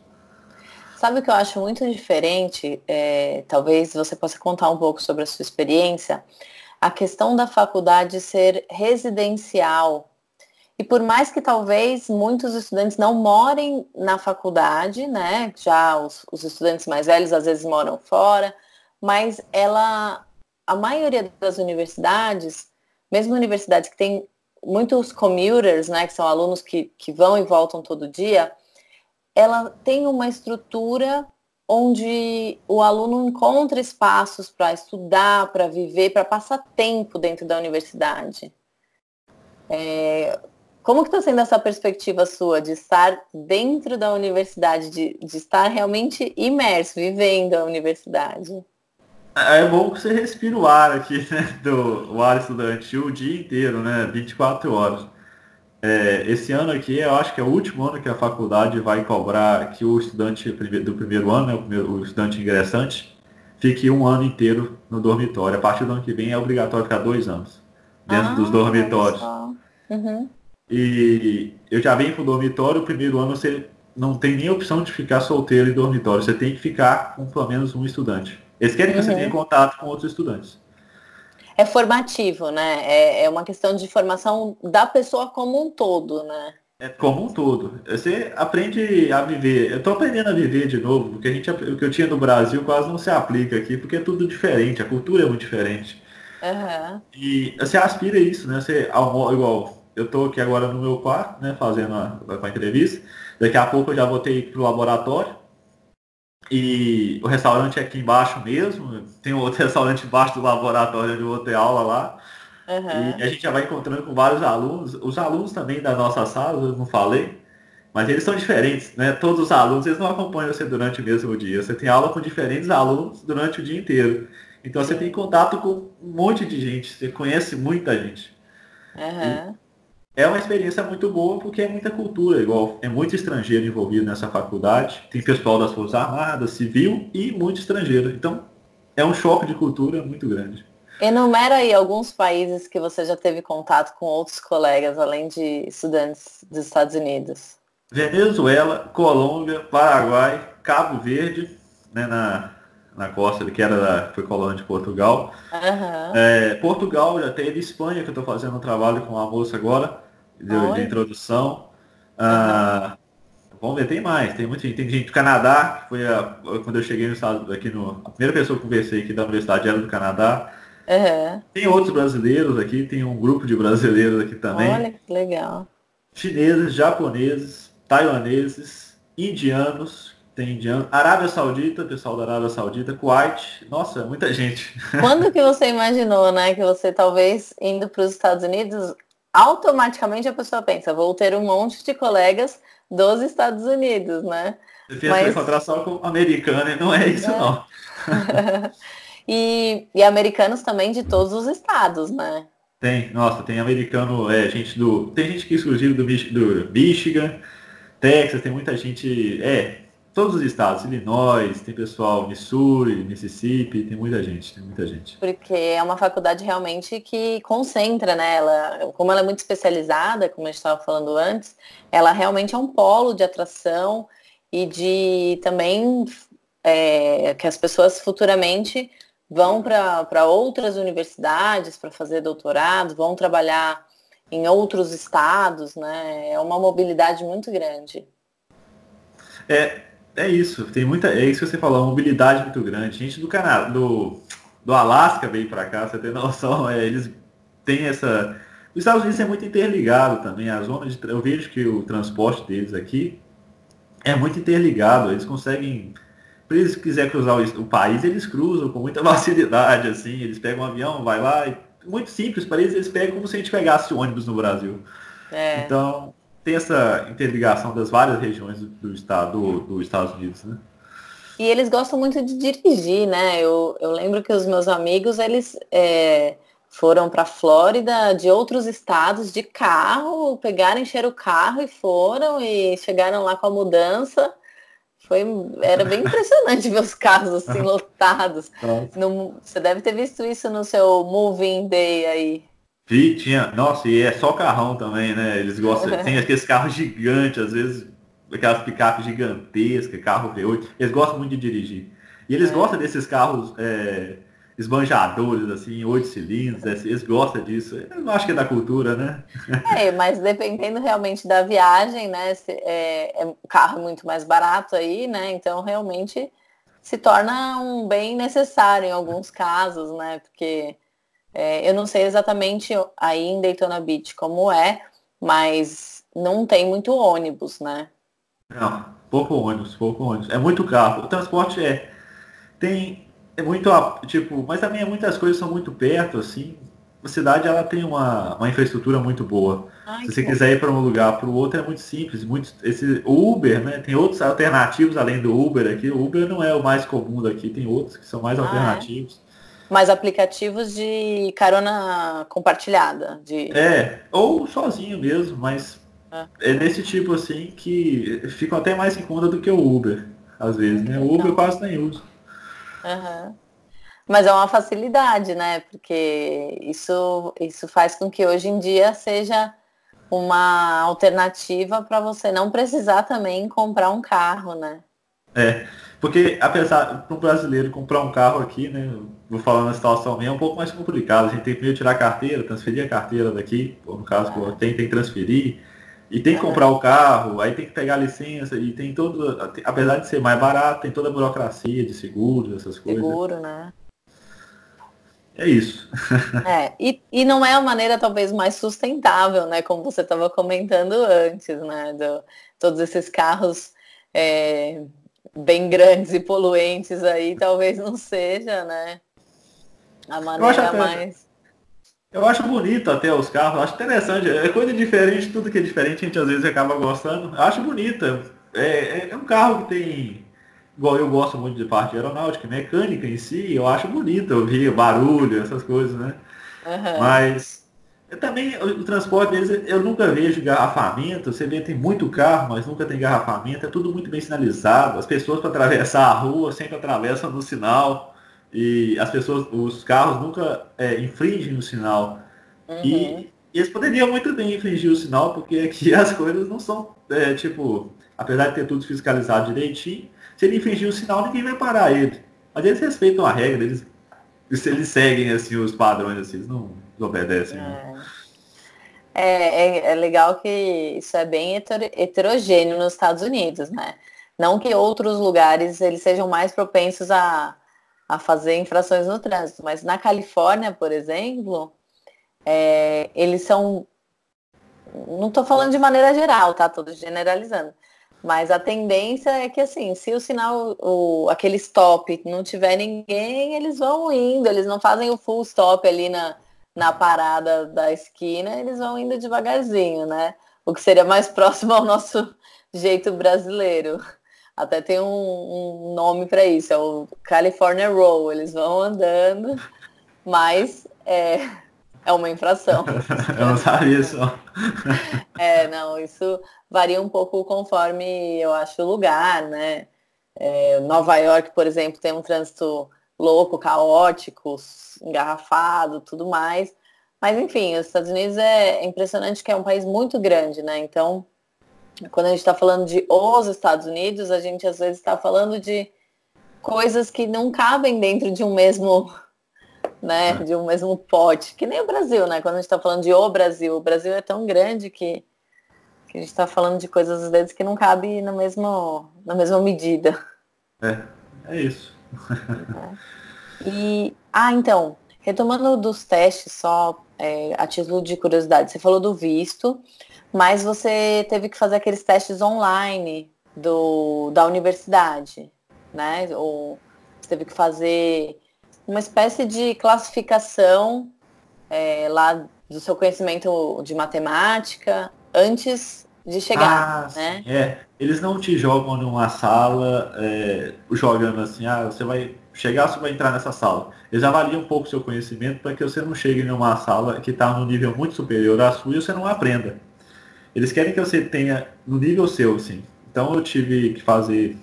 Sabe o que eu acho muito diferente? Talvez você possa contar um pouco sobre a sua experiência. A questão da faculdade ser residencial. E por mais que talvez muitos estudantes não morem na faculdade, né? Já os estudantes mais velhos às vezes moram fora, mas a maioria das universidades, mesmo universidades que têm muitos commuters, né? Que são alunos que vão e voltam todo dia, ela tem uma estrutura onde o aluno encontra espaços para estudar, para viver, para passar tempo dentro da universidade. Como que está sendo essa perspectiva sua de estar dentro da universidade, de estar realmente imerso, vivendo a universidade? É bom que você respira o ar aqui, né? O ar estudantil o dia inteiro, né? 24 horas. Esse ano aqui, eu acho que é o último ano que a faculdade vai cobrar que o estudante do primeiro ano, né, o estudante ingressante, fique um ano inteiro no dormitório. A partir do ano que vem é obrigatório ficar 2 anos. dentro dos Olha dormitórios. só. Uhum. E eu já venho pro dormitório, o primeiro ano você não tem nem opção de ficar solteiro em dormitório, você tem que ficar com pelo menos um estudante. Eles querem que você tenha Uhum. contato com outros estudantes. É formativo, né? É uma questão de formação da pessoa como um todo, né? É como um todo. Você aprende a viver. Eu estou aprendendo a viver de novo, porque o que eu tinha no Brasil quase não se aplica aqui, porque é tudo diferente, a cultura é muito diferente. Aham. E você aspira isso, né? Igual, eu estou aqui agora no meu quarto, né, fazendo a entrevista. Daqui a pouco eu já vou ter que ir pro laboratório. E o restaurante é aqui embaixo mesmo. Tem outro restaurante embaixo do laboratório onde eu vou ter aula lá. E a Aham. gente já vai encontrando com vários alunos. Os alunos também da nossa sala, eu não falei, mas eles são diferentes, né? Todos os alunos, eles não acompanham você durante o mesmo dia. Você tem aula com diferentes alunos durante o dia inteiro. Então você tem Sim. contato com um monte de gente, você conhece muita gente. E Aham. é uma experiência muito boa porque é muita cultura, igual é muito estrangeiro envolvido nessa faculdade. Tem pessoal das Forças Armadas, civil e muito estrangeiro. Então é um choque de cultura muito grande. Enumera aí alguns países que você já teve contato com outros colegas, além de estudantes dos Estados Unidos. Venezuela, Colômbia, Paraguai, Cabo Verde, né, na costa que foi colônia de Portugal. Aham. Portugal já teve Espanha, que eu estou fazendo um trabalho com uma moça agora, de Olha. introdução. Aham. Ah, vamos ver, tem mais, tem muita gente. Tem gente do Canadá, que foi quando eu cheguei no estado, a primeira pessoa que eu conversei aqui da universidade era do Canadá. Aham. Tem outros brasileiros aqui, tem um grupo de brasileiros aqui também. Olha que legal. Chineses, japoneses, taiwaneses, indianos, tem indiano, Arábia Saudita, pessoal da Arábia Saudita, Kuwait, nossa, muita gente. Quando que você imaginou, né, que você talvez indo para os Estados Unidos, automaticamente a pessoa pensa, vou ter um monte de colegas dos Estados Unidos, né? Você pensa que vai Mas, encontrar só com americano e não é isso né? não. E americanos também de todos os estados, né? Tem, nossa, tem americano, tem gente que é exclusivo do Michigan, Texas, tem muita gente, todos os estados, Illinois, tem pessoal, Missouri, Mississippi, tem muita gente, tem muita gente. Porque é uma faculdade realmente que concentra, né? Como ela é muito especializada, como a gente estava falando antes, ela realmente é um polo de atração e de também que as pessoas futuramente vão para outras universidades para fazer doutorado, vão trabalhar em outros estados, né? É uma mobilidade muito grande. É, é isso, é isso que você falou, uma mobilidade muito grande. Gente do Canadá, do Alasca veio para cá, você tem noção, eles têm essa. Os Estados Unidos é muito interligado também, eu vejo que o transporte deles aqui é muito interligado, eles conseguem, se eles quiserem cruzar o país, eles cruzam com muita facilidade, assim, eles pegam um avião, vai lá, muito simples, para eles pegam como se a gente pegasse ônibus no Brasil. É. Então, tem essa interligação das várias regiões do estado, dos Estados Unidos, né? E eles gostam muito de dirigir, né? Eu lembro que os meus amigos, eles foram para Flórida de outros estados de carro, pegaram, encheram o carro e foram e chegaram lá com a mudança. Era bem impressionante ver os carros assim lotados. Nossa. Você deve ter visto isso no seu Moving Day aí. Nossa, e é só carrão também, né? Eles gostam, tem aqueles carros gigantes, às vezes aquelas picapes gigantescas, carro V8, eles gostam muito de dirigir. E eles É. gostam desses carros esbanjadores, assim, 8 cilindros, eles gostam disso. Eu não acho que é da cultura, né? Mas dependendo realmente da viagem, né? O carro é muito mais barato aí, né? Então realmente se torna um bem necessário em alguns casos, né? Porque eu não sei exatamente aí em Daytona Beach como é, mas não tem muito ônibus, né? Não, pouco ônibus, pouco ônibus. É muito carro. O transporte tem, é muito, tipo, mas também muitas coisas são muito perto, assim. A cidade, ela tem uma infraestrutura muito boa. Ai, Se que você bom. quiser ir para um lugar para o outro, é muito simples. O Uber, né? Tem outros alternativos além do Uber aqui. O Uber não é o mais comum daqui, tem outros que são mais Ah, é? alternativos. Mas aplicativos de carona compartilhada, Ou sozinho mesmo, mas Ah, é desse tipo assim que ficam até mais em conta do que o Uber, às vezes, que né? O Uber eu legal. quase nem uso. Aham. Mas é uma facilidade, né? Porque isso faz com que hoje em dia seja uma alternativa para você não precisar também comprar um carro, né? É, porque apesar para um brasileiro comprar um carro aqui, né? Vou falar na situação minha, é um pouco mais complicado. A gente tem que primeiro tirar a carteira, transferir a carteira daqui, ou no caso que eu tenho, tem que transferir, e tem que comprar o carro, aí tem que pegar a licença, e tem todo, apesar de ser mais barato, tem toda a burocracia de seguros, essas coisas. Seguro, né? É isso. E não é a maneira talvez mais sustentável, né? Como você estava comentando antes, né? Todos esses carros é, bem grandes e poluentes aí, talvez não seja, né? A maneira mais. Eu acho bonito até os carros, acho interessante. É coisa diferente, tudo que é diferente a gente às vezes acaba gostando. Eu acho bonita. É um carro que tem, igual eu gosto muito de parte de aeronáutica, mecânica em si, eu acho bonito ouvir barulho, essas coisas, né? Uhum. Mas também o transporte deles, eu nunca vejo engarrafamento. Você vê, tem muito carro, mas nunca tem engarrafamento. É tudo muito bem sinalizado. As pessoas para atravessar a rua sempre atravessam no sinal. E as pessoas, os carros nunca infringem o sinal. Uhum. E eles poderiam muito bem infringir o sinal, porque aqui as coisas não são, tipo, apesar de ter tudo fiscalizado direitinho, se ele infringir o sinal, ninguém vai parar ele. Mas eles respeitam a regra, eles seguem assim, os padrões, assim, eles não obedecem. Né? É legal que isso é bem heterogêneo nos Estados Unidos, né? Não que outros lugares eles sejam mais propensos a fazer infrações no trânsito, mas na Califórnia, por exemplo, eles são. Não estou falando de maneira geral, tá? Tô generalizando. Mas a tendência é que, assim, se o sinal, aquele stop, não tiver ninguém, eles vão indo, eles não fazem o full stop ali na parada da esquina, eles vão indo devagarzinho, né? O que seria mais próximo ao nosso jeito brasileiro. Até tem um nome para isso, é o California Roll. Eles vão andando, mas é uma infração. Eu não sabia só. Não, isso varia um pouco conforme eu acho o lugar, né? Nova York, por exemplo, tem um trânsito louco, caótico, engarrafado, tudo mais. Mas enfim, os Estados Unidos é impressionante que é um país muito grande, né? Então, quando a gente está falando de os Estados Unidos, a gente às vezes está falando de coisas que não cabem dentro de um mesmo, né? De um mesmo pote, que nem o Brasil, né? Quando a gente está falando de o Brasil é tão grande que a gente está falando de coisas às vezes que não cabe na mesma medida. É isso. Então, retomando dos testes só, a título de curiosidade, você falou do visto, mas você teve que fazer aqueles testes online da universidade, né? Ou você teve que fazer uma espécie de classificação lá do seu conhecimento de matemática antes de chegar, né? Sim, eles não te jogam numa sala jogando assim, você vai chegar, você vai entrar nessa sala. Eles avaliam um pouco o seu conhecimento para que você não chegue numa sala que está no nível muito superior à sua e você não aprenda. Eles querem que você tenha no nível seu, assim. Então eu tive que fazer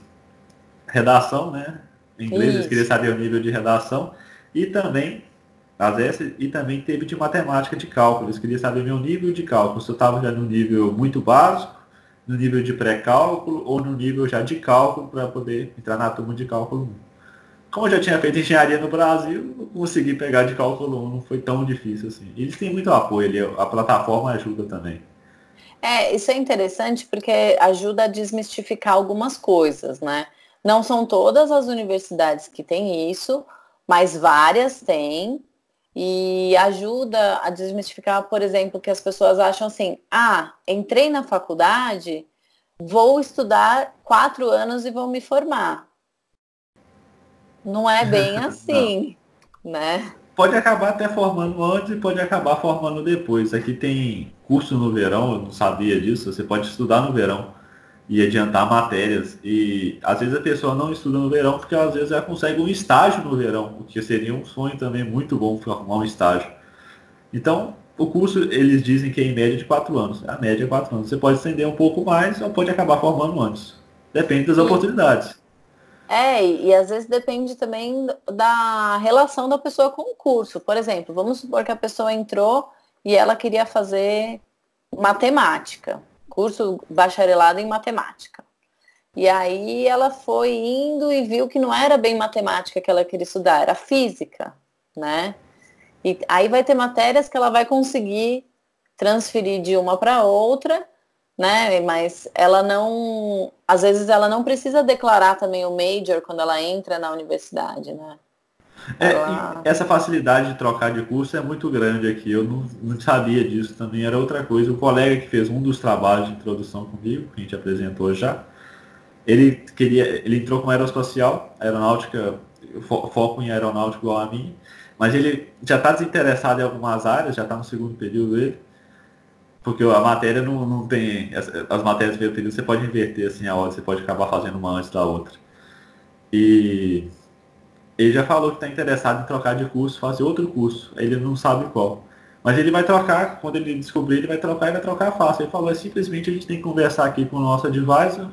redação, né? Em inglês, eles queriam saber o nível de redação e também e também teve de matemática de cálculo. Eles queriam saber meu nível de cálculo. Se eu estava já no nível muito básico, no nível de pré-cálculo ou no nível já de cálculo para poder entrar na turma de cálculo 1. Como eu já tinha feito engenharia no Brasil, eu consegui pegar de cálculo 1, não foi tão difícil assim. E eles têm muito apoio ali, a plataforma ajuda também. Isso é interessante porque ajuda a desmistificar algumas coisas, né? Não são todas as universidades que têm isso, mas várias têm. E ajuda a desmistificar, por exemplo, que as pessoas acham assim, entrei na faculdade, vou estudar 4 anos e vou me formar. Não é bem assim, né? Pode acabar até formando antes e pode acabar formando depois. Aqui tem curso no verão, eu não sabia disso, você pode estudar no verão e adiantar matérias. E às vezes a pessoa não estuda no verão porque às vezes ela consegue um estágio no verão, o que seria um sonho também muito bom para arrumar um estágio. Então, o curso eles dizem que é em média de 4 anos. A média é 4 anos. Você pode estender um pouco mais ou pode acabar formando antes. Depende das oportunidades. E às vezes depende também da relação da pessoa com o curso. Por exemplo, vamos supor que a pessoa entrou e ela queria fazer matemática, curso bacharelado em matemática. E aí ela foi indo e viu que não era bem matemática que ela queria estudar, era física, né? E aí vai ter matérias que ela vai conseguir transferir de uma para outra, né? Mas ela não, às vezes ela não precisa declarar também o major quando ela entra na universidade, né? E Ela essa facilidade de trocar de curso é muito grande aqui. Eu não sabia disso também, era outra coisa. O colega que fez um dos trabalhos de introdução comigo, que a gente apresentou já, ele entrou com aeroespacial, aeronáutica, foco em aeronáutica igual a mim, mas ele já está desinteressado em algumas áreas, já está no segundo período dele, porque a matéria não tem. As matérias do primeiro período você pode inverter assim a hora, você pode acabar fazendo uma antes da outra. E ele já falou que está interessado em trocar de curso, fazer outro curso. Ele não sabe qual. Mas ele vai trocar, quando ele descobrir, ele vai trocar e vai trocar fácil. Ele falou, simplesmente a gente tem que conversar aqui com o nosso advisor.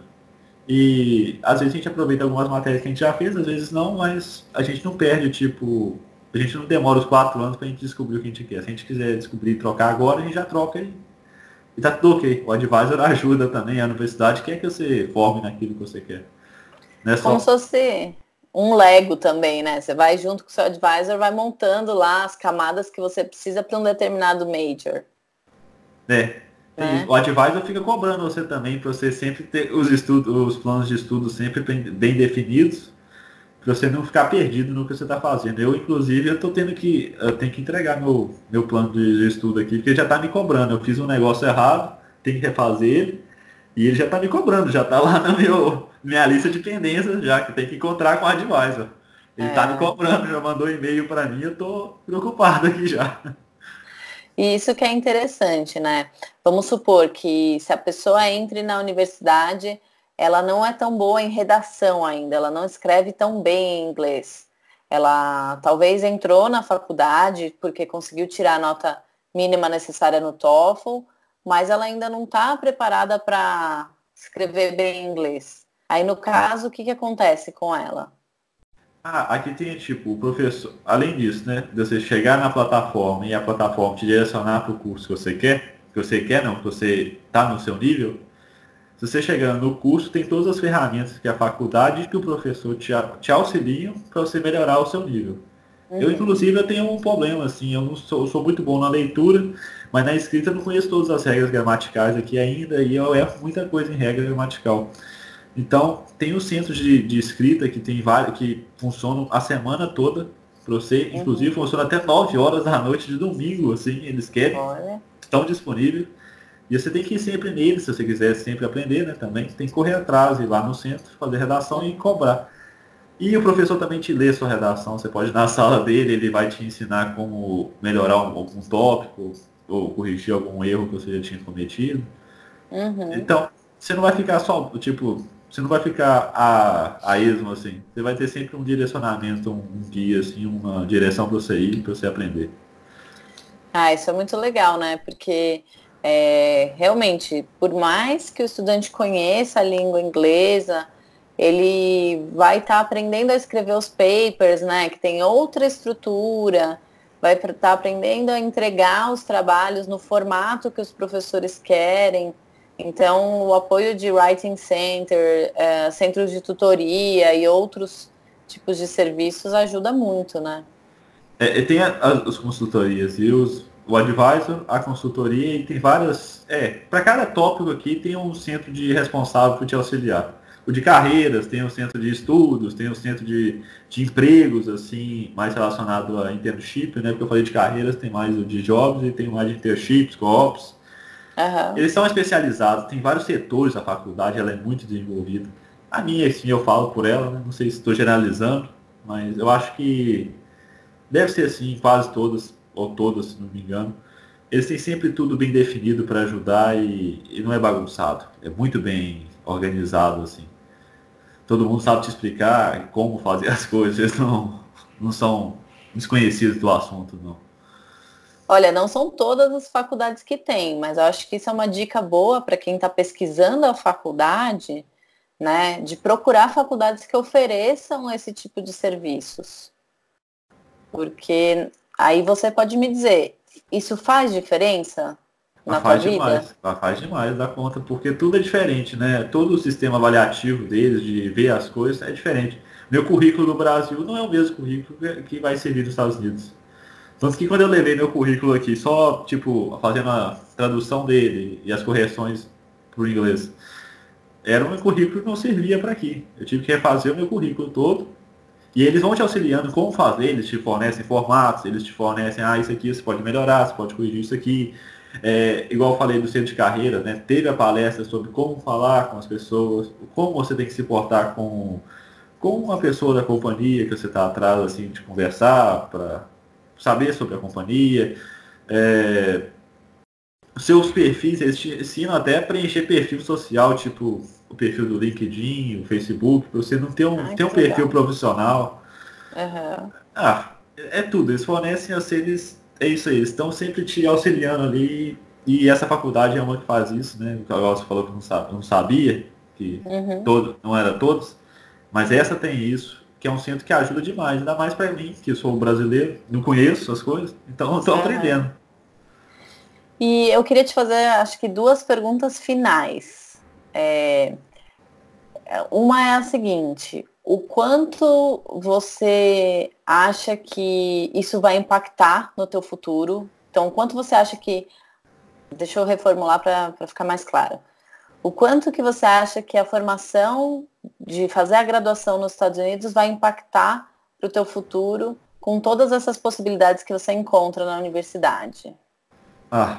E às vezes a gente aproveita algumas matérias que a gente já fez, às vezes não, mas a gente não perde, tipo, a gente não demora os 4 anos para a gente descobrir o que a gente quer. Se a gente quiser descobrir e trocar agora, a gente já troca e tá tudo ok. O advisor ajuda também, a universidade quer que você forme naquilo que você quer. Não é como se só. fosse um Lego também, né? Você vai junto com o seu advisor, vai montando lá as camadas que você precisa para um determinado major, É, né? o advisor fica cobrando você também para você sempre ter os estudos, os planos de estudo sempre bem definidos, para você não ficar perdido no que você está fazendo. Eu, inclusive, eu tenho que entregar meu plano de estudo aqui, porque ele já está me cobrando. Eu fiz um negócio errado, tenho que refazer ele, e ele já está me cobrando, já está lá na minha lista de pendências, já que tem que encontrar com o advisor. Ele está me É. cobrando, já mandou e-mail para mim, eu estou preocupado aqui já. E isso que é interessante, né? Vamos supor que se a pessoa entre na universidade, ela não é tão boa em redação ainda, ela não escreve tão bem em inglês. Ela talvez entrou na faculdade porque conseguiu tirar a nota mínima necessária no TOEFL, mas ela ainda não está preparada para escrever bem em inglês. Aí, no caso, o que acontece com ela? Aqui tem tipo o professor, além disso, né, de você chegar na plataforma e a plataforma te direcionar para o curso que você quer não, que você está no seu nível, se você chegando no curso, tem todas as ferramentas que a faculdade e que o professor te auxiliam para você melhorar o seu nível. Eu, Uhum. inclusive, eu tenho um problema, assim, eu sou muito bom na leitura, mas na escrita eu não conheço todas as regras gramaticais aqui ainda, e eu erro muita coisa em regra gramatical. Então, tem os centros de escrita que tem vários que funcionam a semana toda para você, inclusive Uhum. funciona até 9 horas da noite de domingo, assim, eles querem, Olha. estão disponíveis. E você tem que ir sempre neles, se você quiser sempre aprender, né, também. Você tem que correr atrás, ir lá no centro, fazer redação e Uhum. cobrar. E o professor também te lê sua redação, você pode ir na sala dele, ele vai te ensinar como melhorar algum tópico, ou corrigir algum erro que você já tinha cometido. Uhum. Então, você não vai ficar só, tipo, você não vai ficar a esmo, assim. Você vai ter sempre um direcionamento, um guia, assim, uma direção para você ir, para você aprender. Ah, isso é muito legal, né? Porque realmente, por mais que o estudante conheça a língua inglesa, ele vai estar aprendendo a escrever os papers, né? Que tem outra estrutura, vai estar aprendendo a entregar os trabalhos no formato que os professores querem. Então, o apoio de Writing Center, centros de tutoria e outros tipos de serviços ajuda muito, né? Tem as consultorias e o advisor, a consultoria e tem várias. Para cada tópico aqui tem um centro de responsável por te auxiliar. O de carreiras, tem o centro de estudos, tem o centro de empregos, assim, mais relacionado a internship, né? Porque eu falei de carreiras, tem mais o de jobs e tem mais de internships, co-ops. Aham. Eles são especializados, tem vários setores da faculdade, ela é muito desenvolvida. A minha, assim, eu falo por ela, né? Não sei se estou generalizando, mas eu acho que deve ser assim, quase todas, ou todas, se não me engano. Eles têm sempre tudo bem definido para ajudar e não é bagunçado. É muito bem organizado, assim. Todo mundo sabe te explicar como fazer as coisas. Eles não são desconhecidos do assunto, não. Olha, não são todas as faculdades que têm, mas eu acho que isso é uma dica boa para quem está pesquisando a faculdade, né, de procurar faculdades que ofereçam esse tipo de serviços? Porque aí você pode me dizer, isso faz diferença na tua vida? Faz demais da conta, porque tudo é diferente, né? Todo o sistema avaliativo deles, de ver as coisas, é diferente. Meu currículo no Brasil não é o mesmo currículo que vai servir nos Estados Unidos. Tanto que quando eu levei meu currículo aqui, só, tipo, fazendo a tradução dele e as correções para o inglês, era um currículo que não servia para aqui. Eu tive que refazer o meu currículo todo. E eles vão te auxiliando como fazer, eles te fornecem formatos, eles te fornecem, isso aqui você pode melhorar, você pode corrigir isso aqui. Igual eu falei do centro de carreira, né? Teve a palestra sobre como falar com as pessoas, como você tem que se portar com uma pessoa da companhia que você está atrás, assim, de conversar, para saber sobre a companhia. Os seus perfis, eles te ensinam até a preencher perfil social, tipo o perfil do LinkedIn, o Facebook, para você não ter ter um perfil profissional. Uhum. É tudo, eles fornecem é isso aí, eles estão sempre te auxiliando ali, e essa faculdade é uma que faz isso, né? O você falou que não sabia, que não era todos, mas essa tem isso, que é um centro que ajuda demais, ainda mais para mim, que eu sou brasileiro, não conheço as coisas, então eu estou aprendendo. E eu queria te fazer, acho que 2 perguntas finais. Uma é a seguinte: o quanto você acha que isso vai impactar no teu futuro? Então, o quanto você acha que... Deixa eu reformular para ficar mais claro. O quanto que você acha que a formação de fazer a graduação nos Estados Unidos vai impactar para o teu futuro com todas essas possibilidades que você encontra na universidade?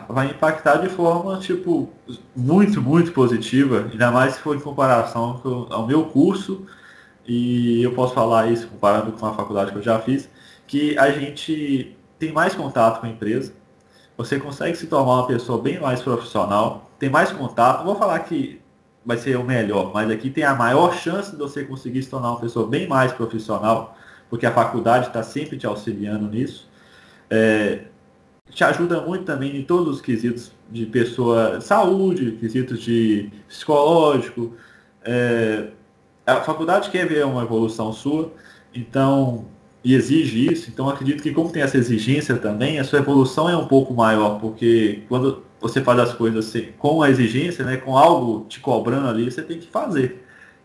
Vai impactar de forma, tipo, muito, muito positiva, ainda mais se for em comparação ao meu curso, e eu posso falar isso comparando com a faculdade que eu já fiz, que a gente tem mais contato com a empresa, você consegue se tornar uma pessoa bem mais profissional, tem mais contato, não vou falar que vai ser o melhor, mas aqui tem a maior chance de você conseguir se tornar uma pessoa bem mais profissional, porque a faculdade está sempre te auxiliando nisso. Te ajuda muito também em todos os quesitos de pessoa, saúde, quesitos de psicológico. A faculdade quer ver uma evolução sua, então, e exige isso, então acredito que como tem essa exigência também, a sua evolução é um pouco maior, porque quando você faz as coisas assim, com a exigência, né, com algo te cobrando ali, você tem que fazer.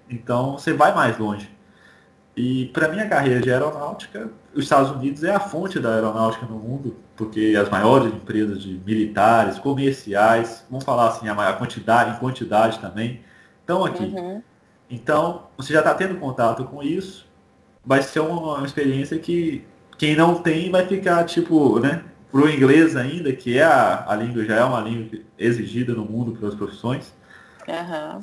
Então você vai mais longe. E para minha carreira de aeronáutica, os Estados Unidos é a fonte da aeronáutica no mundo, porque as maiores empresas de militares, comerciais, vamos falar assim, a maior quantidade, em quantidade também, estão aqui. Então, você já está tendo contato com isso, vai ser uma experiência que quem não tem vai ficar, tipo, né, pro inglês ainda, que é a língua, já é uma língua exigida no mundo para as profissões.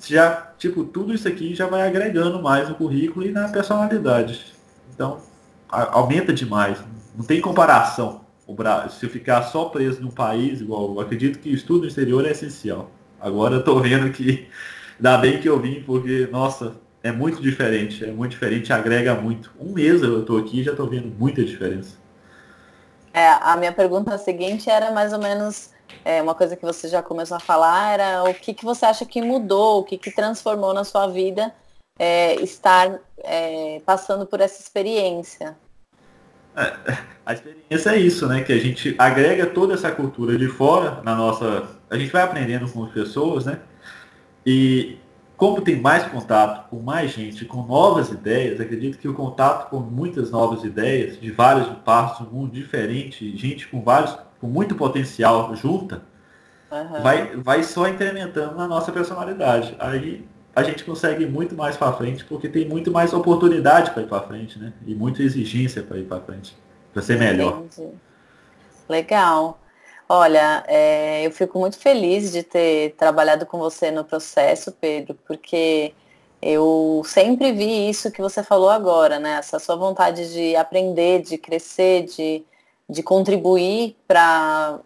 Já, tipo, tudo isso aqui já vai agregando mais no currículo e na personalidade. Então, aumenta demais. Não tem comparação. Se eu ficar só preso num país, igual, eu acredito que o estudo no exterior é essencial. Agora eu tô vendo que, ainda bem que eu vim, porque, nossa, é muito diferente, agrega muito. Um mês eu tô aqui e já tô vendo muita diferença. A minha pergunta seguinte era mais ou menos... uma coisa que você já começou a falar era o que você acha que mudou, o que transformou na sua vida estar passando por essa experiência. A experiência é isso, né? Que a gente agrega toda essa cultura de fora na nossa... A gente vai aprendendo com as pessoas, né? E como tem mais contato com mais gente, com novas ideias, acredito que o contato com muitas novas ideias, de várias partes do mundo diferente, gente com muito potencial junta, vai só incrementando na nossa personalidade. Aí a gente consegue muito mais para frente, porque tem muito mais oportunidade para ir para frente, né? E muita exigência para ir para frente, para ser melhor. Entendi. Legal. Olha, eu fico muito feliz de ter trabalhado com você no processo, Pedro, porque eu sempre vi isso que você falou agora, né? Essa sua vontade de aprender, de crescer, de contribuir para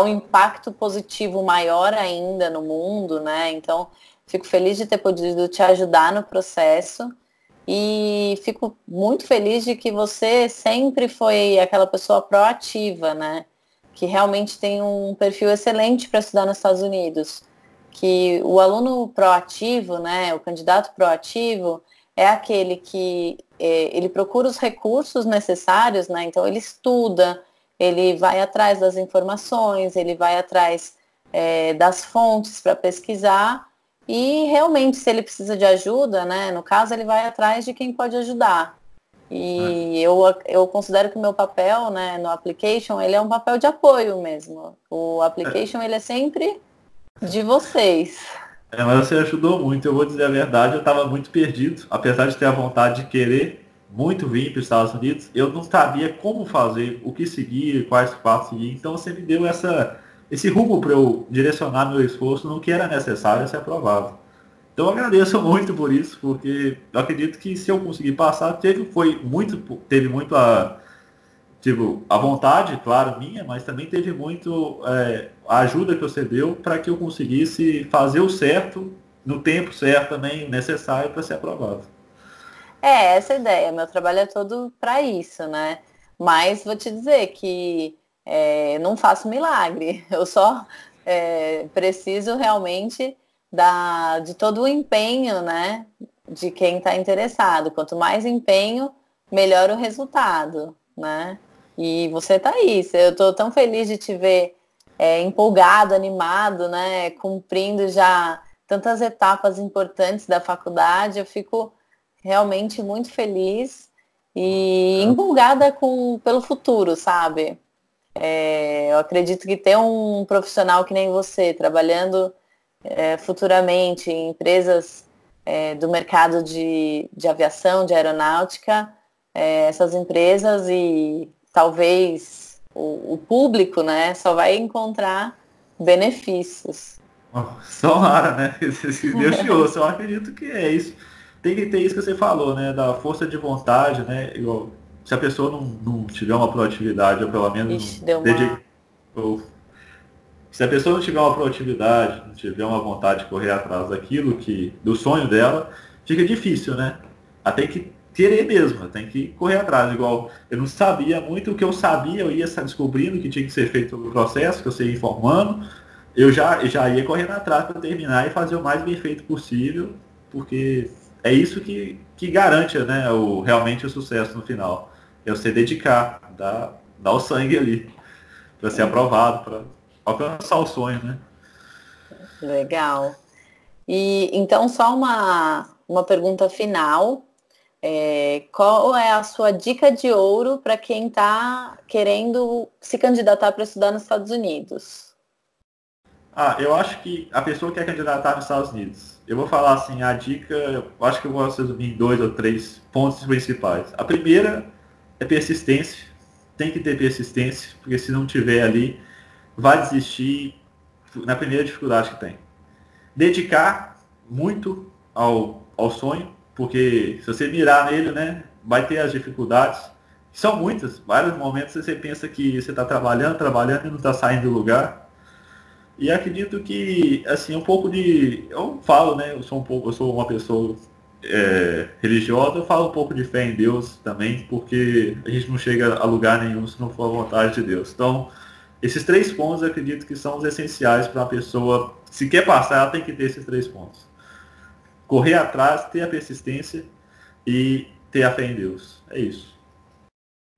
um impacto positivo maior ainda no mundo, né? Então, fico feliz de ter podido te ajudar no processo e fico muito feliz de que você sempre foi aquela pessoa proativa, né? Que realmente tem um perfil excelente para estudar nos Estados Unidos. que o aluno proativo, né, o candidato proativo, é aquele que ele procura os recursos necessários, né, então ele estuda, ele vai atrás das informações, ele vai atrás das fontes para pesquisar e realmente se ele precisa de ajuda, né, no caso ele vai atrás de quem pode ajudar. E eu considero que o meu papel, né, no application, ele é um papel de apoio mesmo. O application, ele é sempre de vocês. Mas você ajudou muito, eu vou dizer a verdade, eu estava muito perdido, apesar de ter a vontade de querer muito vir para os Estados Unidos, eu não sabia como fazer, o que seguir, quais passos seguir, então você me deu esse rumo para eu direcionar meu esforço no que era necessário ser aprovado. Então eu agradeço muito por isso, porque eu acredito que se eu conseguir passar, teve muito tipo, a vontade, claro, minha, mas também teve muito a ajuda que você deu para que eu conseguisse fazer o certo, no tempo certo também, necessário para ser aprovado. Essa é a ideia. Meu trabalho é todo para isso, né? Mas vou te dizer que não faço milagre. Eu só preciso realmente de todo o empenho, né? De quem está interessado. Quanto mais empenho, melhor o resultado, né? E você tá aí. Eu estou tão feliz de te ver empolgado, animado, né? Cumprindo já tantas etapas importantes da faculdade. Eu fico realmente muito feliz e empolgada pelo futuro, sabe? Eu acredito que ter um profissional que nem você, trabalhando futuramente em empresas do mercado de aviação, de aeronáutica, essas empresas e talvez o público, né, só vai encontrar benefícios. Tomara, né? Se Deus te ouça, eu acredito que é isso. Tem que ter isso que você falou, né? Da força de vontade, né? Igual, se a pessoa não tiver uma proatividade, ou pelo menos Ixi, deu uma... ou se a pessoa não tiver uma proatividade, não tiver uma vontade de correr atrás do sonho dela, fica difícil, né? Ela tem que querer mesmo, tem que correr atrás. Igual, eu não sabia muito, o que eu sabia, eu ia estar descobrindo que tinha que ser feito o processo, que eu sei informando, eu já ia correndo atrás para terminar e fazer o mais bem feito possível, porque é isso que garante, né, realmente o sucesso no final. É você dedicar, dar o sangue ali, para ser aprovado, para alcançar o sonho, né? Legal. E então só uma pergunta final. Qual é a sua dica de ouro para quem está querendo se candidatar para estudar nos Estados Unidos? Eu acho que a pessoa quer candidatar nos Estados Unidos. Eu vou falar assim, a dica, eu acho que eu vou resumir em 2 ou 3 pontos principais. A primeira é persistência. Tem que ter persistência, porque se não tiver ali, vai desistir na primeira dificuldade que tem. Dedicar muito ao sonho, porque se você mirar nele, né, vai ter as dificuldades. São muitas, vários momentos você pensa que você está trabalhando e não está saindo do lugar. E acredito que, assim, eu falo, né, eu sou uma pessoa religiosa, eu falo um pouco de fé em Deus também, porque a gente não chega a lugar nenhum se não for a vontade de Deus. Então, esses 3 pontos eu acredito que são os essenciais para uma pessoa, se quer passar, ela tem que ter esses 3 pontos. Correr atrás, ter a persistência e ter a fé em Deus. É isso.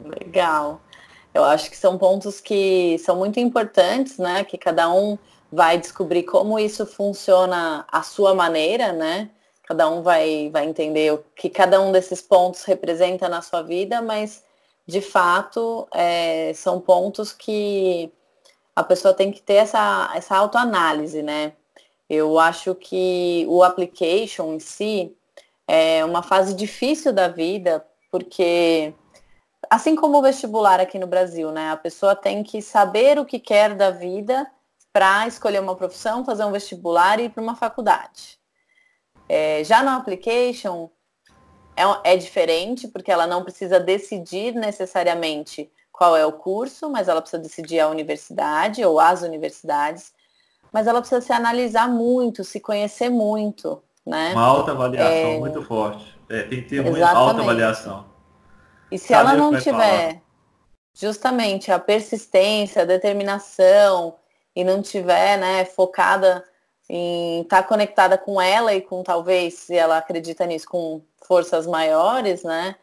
Legal. Eu acho que são pontos que são muito importantes, né? Que cada um vai descobrir como isso funciona à sua maneira, né? Cada um vai entender o que cada um desses pontos representa na sua vida, mas de fato são pontos que a pessoa tem que ter essa autoanálise, né? Eu acho que o application em si é uma fase difícil da vida, porque assim como o vestibular aqui no Brasil, né? A pessoa tem que saber o que quer da vida para escolher uma profissão, fazer um vestibular e ir para uma faculdade. Já no application é diferente, porque ela não precisa decidir necessariamente qual é o curso, mas ela precisa decidir a universidade ou as universidades, mas ela precisa se analisar muito, se conhecer muito, Uma né? autoavaliação muito forte. Tem que ter muita Exatamente. autoavaliação. E se ela Saber o que não vai falar. tiver justamente a persistência, a determinação e não tiver, né, focada em estar conectada com ela e com talvez, se ela acredita nisso, com forças maiores, né?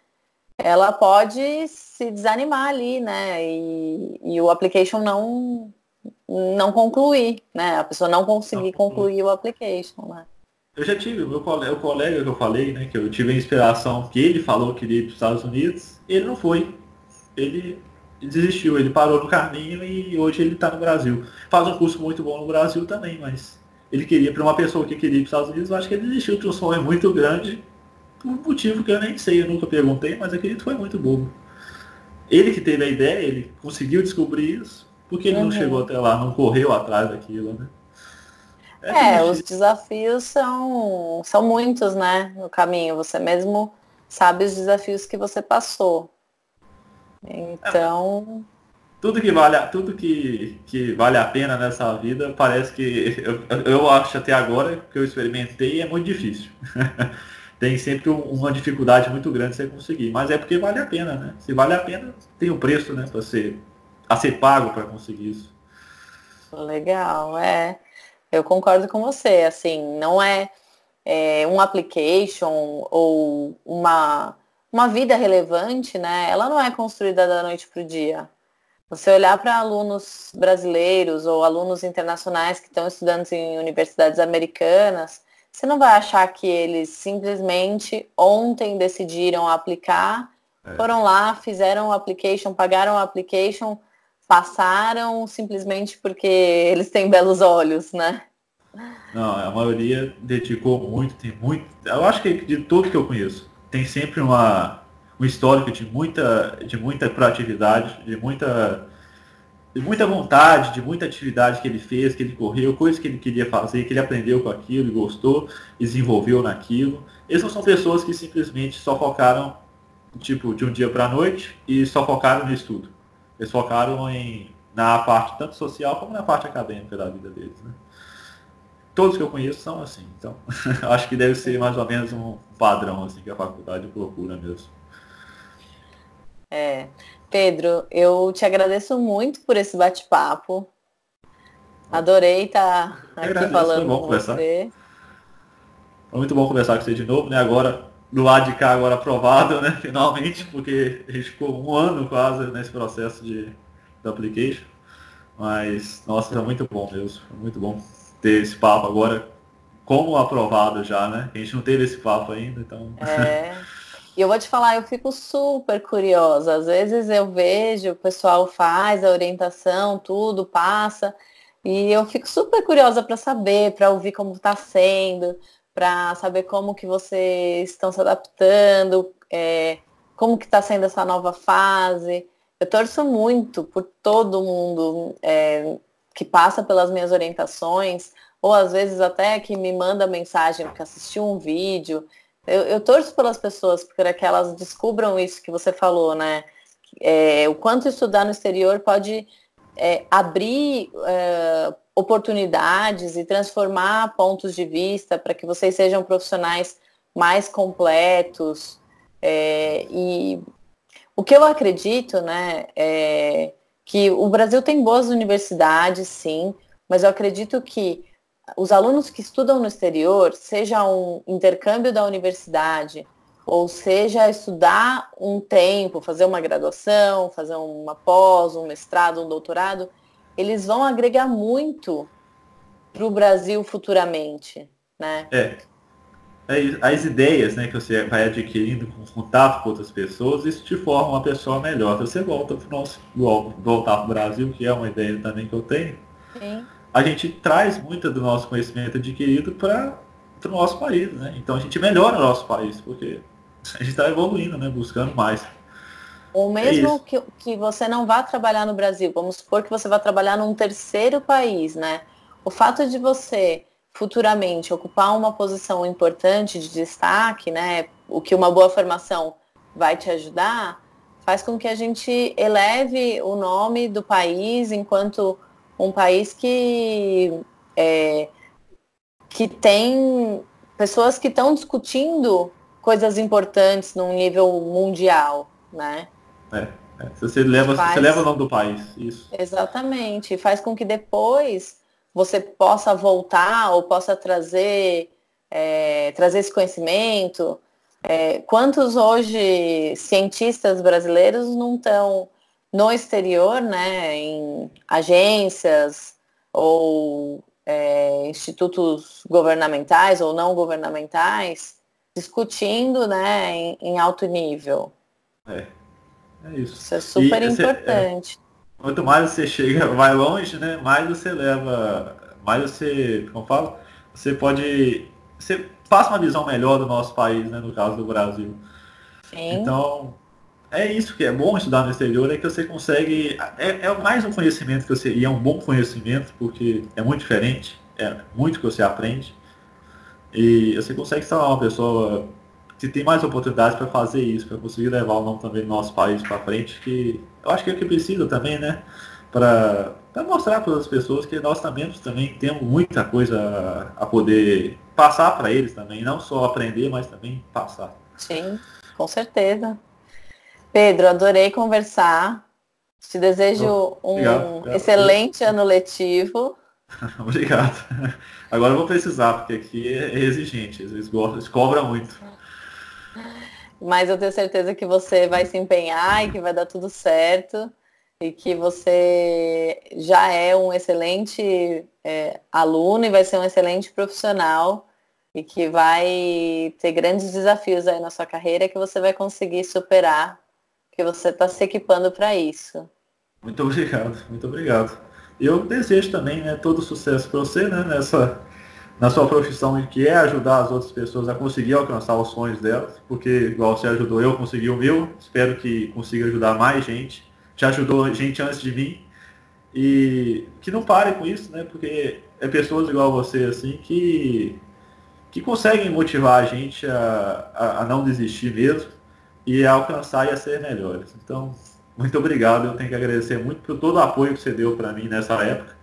Ela pode se desanimar ali, né? E o application não concluir, né? A pessoa não conseguir concluir o application, né? Eu já tive, o colega que eu falei, né, que eu tive a inspiração que ele falou que iria para os Estados Unidos, ele não foi. Ele desistiu, ele parou no caminho e hoje ele está no Brasil. Faz um curso muito bom no Brasil também, mas ele queria, para uma pessoa que queria ir para os Estados Unidos, eu acho que ele desistiu de um sonho muito grande, por um motivo que eu nem sei, eu nunca perguntei, mas acredito que foi muito bobo. Ele que teve a ideia, ele conseguiu descobrir isso, porque ele não chegou até lá, não correu atrás daquilo, né? Os desafios são muitos, né, no caminho. Você mesmo sabe os desafios que você passou. Então... Tudo que vale a pena nessa vida, parece que eu acho até agora que eu experimentei é muito difícil. Tem sempre uma dificuldade muito grande você conseguir, mas é porque vale a pena, né? Se vale a pena, tem um preço, né, a ser pago para conseguir isso. Legal, eu concordo com você, assim, não é um application ou uma vida relevante, né? Ela não é construída da noite para o dia. Você olhar para alunos brasileiros ou alunos internacionais que estão estudando em universidades americanas, você não vai achar que eles simplesmente ontem decidiram aplicar, foram lá, fizeram o application, pagaram o application, passaram simplesmente porque eles têm belos olhos, né? Não, a maioria dedicou muito, tem muito. Eu acho que de tudo que eu conheço, tem sempre um histórico de muita proatividade, de muita vontade, de muita atividade que ele fez, que ele correu, coisas que ele queria fazer, que ele aprendeu com aquilo e gostou, desenvolveu naquilo. Eles não são pessoas que simplesmente só focaram, tipo, de um dia para a noite e só focaram no estudo. Eles focaram na parte tanto social como na parte acadêmica da vida deles, né? Todos que eu conheço são assim, então acho que deve ser mais ou menos um padrão assim que a faculdade procura mesmo. Pedro, eu te agradeço muito por esse bate-papo. Adorei estar aqui falando com você. Foi muito bom conversar com você de novo, né? Agora, do lado de cá, agora aprovado, né? Finalmente, porque a gente ficou um ano quase nesse processo de application. Mas, nossa, foi muito bom mesmo. Foi muito bom ter esse papo agora como aprovado já, né? A gente não teve esse papo ainda, então... E eu vou te falar, eu fico super curiosa. Às vezes eu vejo, o pessoal faz a orientação, tudo, passa, e eu fico super curiosa para saber, para ouvir como está sendo, para saber como que vocês estão se adaptando, como que está sendo essa nova fase. Eu torço muito por todo mundo que passa pelas minhas orientações, ou às vezes até que me manda mensagem porque assistiu um vídeo. Eu torço pelas pessoas para que elas descubram isso que você falou, né? O quanto estudar no exterior pode abrir oportunidades e transformar pontos de vista para que vocês sejam profissionais mais completos. E o que eu acredito, né, é que o Brasil tem boas universidades, sim, mas eu acredito que os alunos que estudam no exterior, seja um intercâmbio da universidade, ou seja estudar um tempo, fazer uma graduação, fazer uma pós, um mestrado, um doutorado, eles vão agregar muito para o Brasil futuramente, né? As ideias, né, que você vai adquirindo com contato com outras pessoas, isso te forma uma pessoa melhor. Se você voltar para o Brasil, que é uma ideia também que eu tenho, sim, a gente traz muito do nosso conhecimento adquirido para o nosso país, né? Então a gente melhora o nosso país, porque a gente está evoluindo, né? Buscando mais. Ou mesmo que você não vá trabalhar no Brasil, vamos supor que você vai trabalhar num terceiro país, né? O fato de você futuramente ocupar uma posição importante de destaque, né? O que uma boa formação vai te ajudar, faz com que a gente eleve o nome do país enquanto um país que tem pessoas que estão discutindo coisas importantes num nível mundial, né? Você leva o nome do país, isso. Exatamente. Faz com que depois você possa voltar ou possa trazer, trazer esse conhecimento. Quantos hoje cientistas brasileiros não estão no exterior, né, em agências ou institutos governamentais ou não governamentais, discutindo, né, em alto nível. É, é isso. Isso é super E importante. quanto mais você chega, vai longe, né? Mais você leva, mais você, como fala, você pode, você passa uma visão melhor do nosso país, né? No caso do Brasil. Sim, Então, é isso que é bom estudar no exterior, é que você consegue, é mais um conhecimento que você, e é um bom conhecimento, porque é muito diferente, é muito que você aprende, e você consegue ser uma pessoa que tem mais oportunidades para fazer isso, para conseguir levar o nome também do nosso país para frente, que eu acho que é o que precisa também, né? Para mostrar para as pessoas que nós também temos muita coisa a poder passar para eles também, não só aprender, mas também passar. sim, com certeza. Pedro, adorei conversar. Te desejo Obrigado, um obrigado a você. excelente ano letivo. Obrigado. Agora eu vou precisar, porque aqui é exigente, eles cobram muito. Mas eu tenho certeza que você vai se empenhar e que vai dar tudo certo. E que você já é um excelente aluno e vai ser um excelente profissional. E que vai ter grandes desafios aí na sua carreira que você vai conseguir superar. Porque você está se equipando para isso. Muito obrigado, muito obrigado. Eu desejo também, né, todo sucesso para você, né, na sua profissão, que é ajudar as outras pessoas a conseguir alcançar os sonhos delas, porque igual você ajudou eu a conseguir o meu, espero que consiga ajudar mais gente. Já ajudou gente antes de mim e que não pare com isso, né, porque é pessoas igual você assim que conseguem motivar a gente a não desistir mesmo e a alcançar e a ser melhores. Então, muito obrigado. Eu tenho que agradecer muito por todo o apoio que você deu para mim nessa época,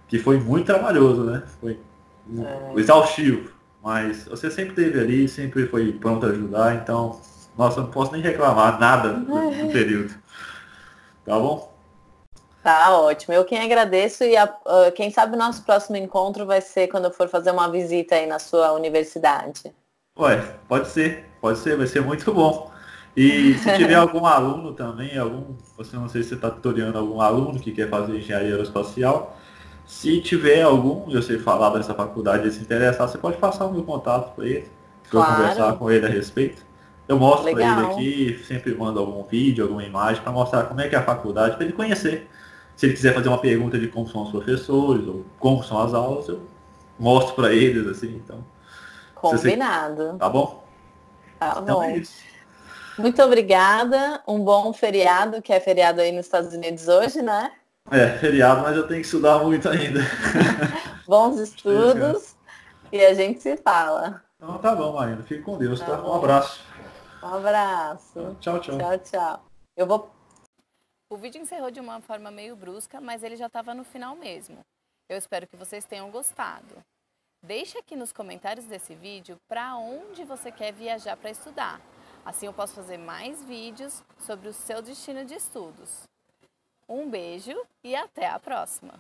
que foi muito trabalhoso, né? Foi exaustivo, mas você sempre esteve ali, sempre foi pronto a ajudar, então, nossa, eu não posso nem reclamar nada do período. Tá bom? Tá ótimo. Eu quem agradeço e quem sabe o nosso próximo encontro vai ser quando eu for fazer uma visita aí na sua universidade. Ué, pode ser, vai ser muito bom. E se tiver algum aluno também, você não sei se você está tutoriando algum aluno que quer fazer engenharia aeroespacial, se tiver algum, eu sei falar dessa faculdade e se interessar, você pode passar o meu contato para ele, para eu conversar Claro, com ele a respeito. Eu mostro para ele legal. aqui, sempre mando algum vídeo, alguma imagem para mostrar como é que é a faculdade, para ele conhecer. Se ele quiser fazer uma pergunta de como são os professores ou como são as aulas, eu mostro para eles assim, então. Se você, Combinado. tá bom? Tá Então é bom. isso. Muito obrigada. Um bom feriado, que é feriado aí nos Estados Unidos hoje, né? É, feriado, mas eu tenho que estudar muito ainda. Bons Chega. estudos e a gente se fala. Então tá bom, Marina. Fique com Deus, Tá tá? Um bom? abraço. Um abraço. Tchau, tchau. Tchau, tchau. Eu vou. O vídeo encerrou de uma forma meio brusca, mas ele já estava no final mesmo. Eu espero que vocês tenham gostado. Deixe aqui nos comentários desse vídeo para onde você quer viajar para estudar. Assim eu posso fazer mais vídeos sobre o seu destino de estudos. Um beijo e até a próxima!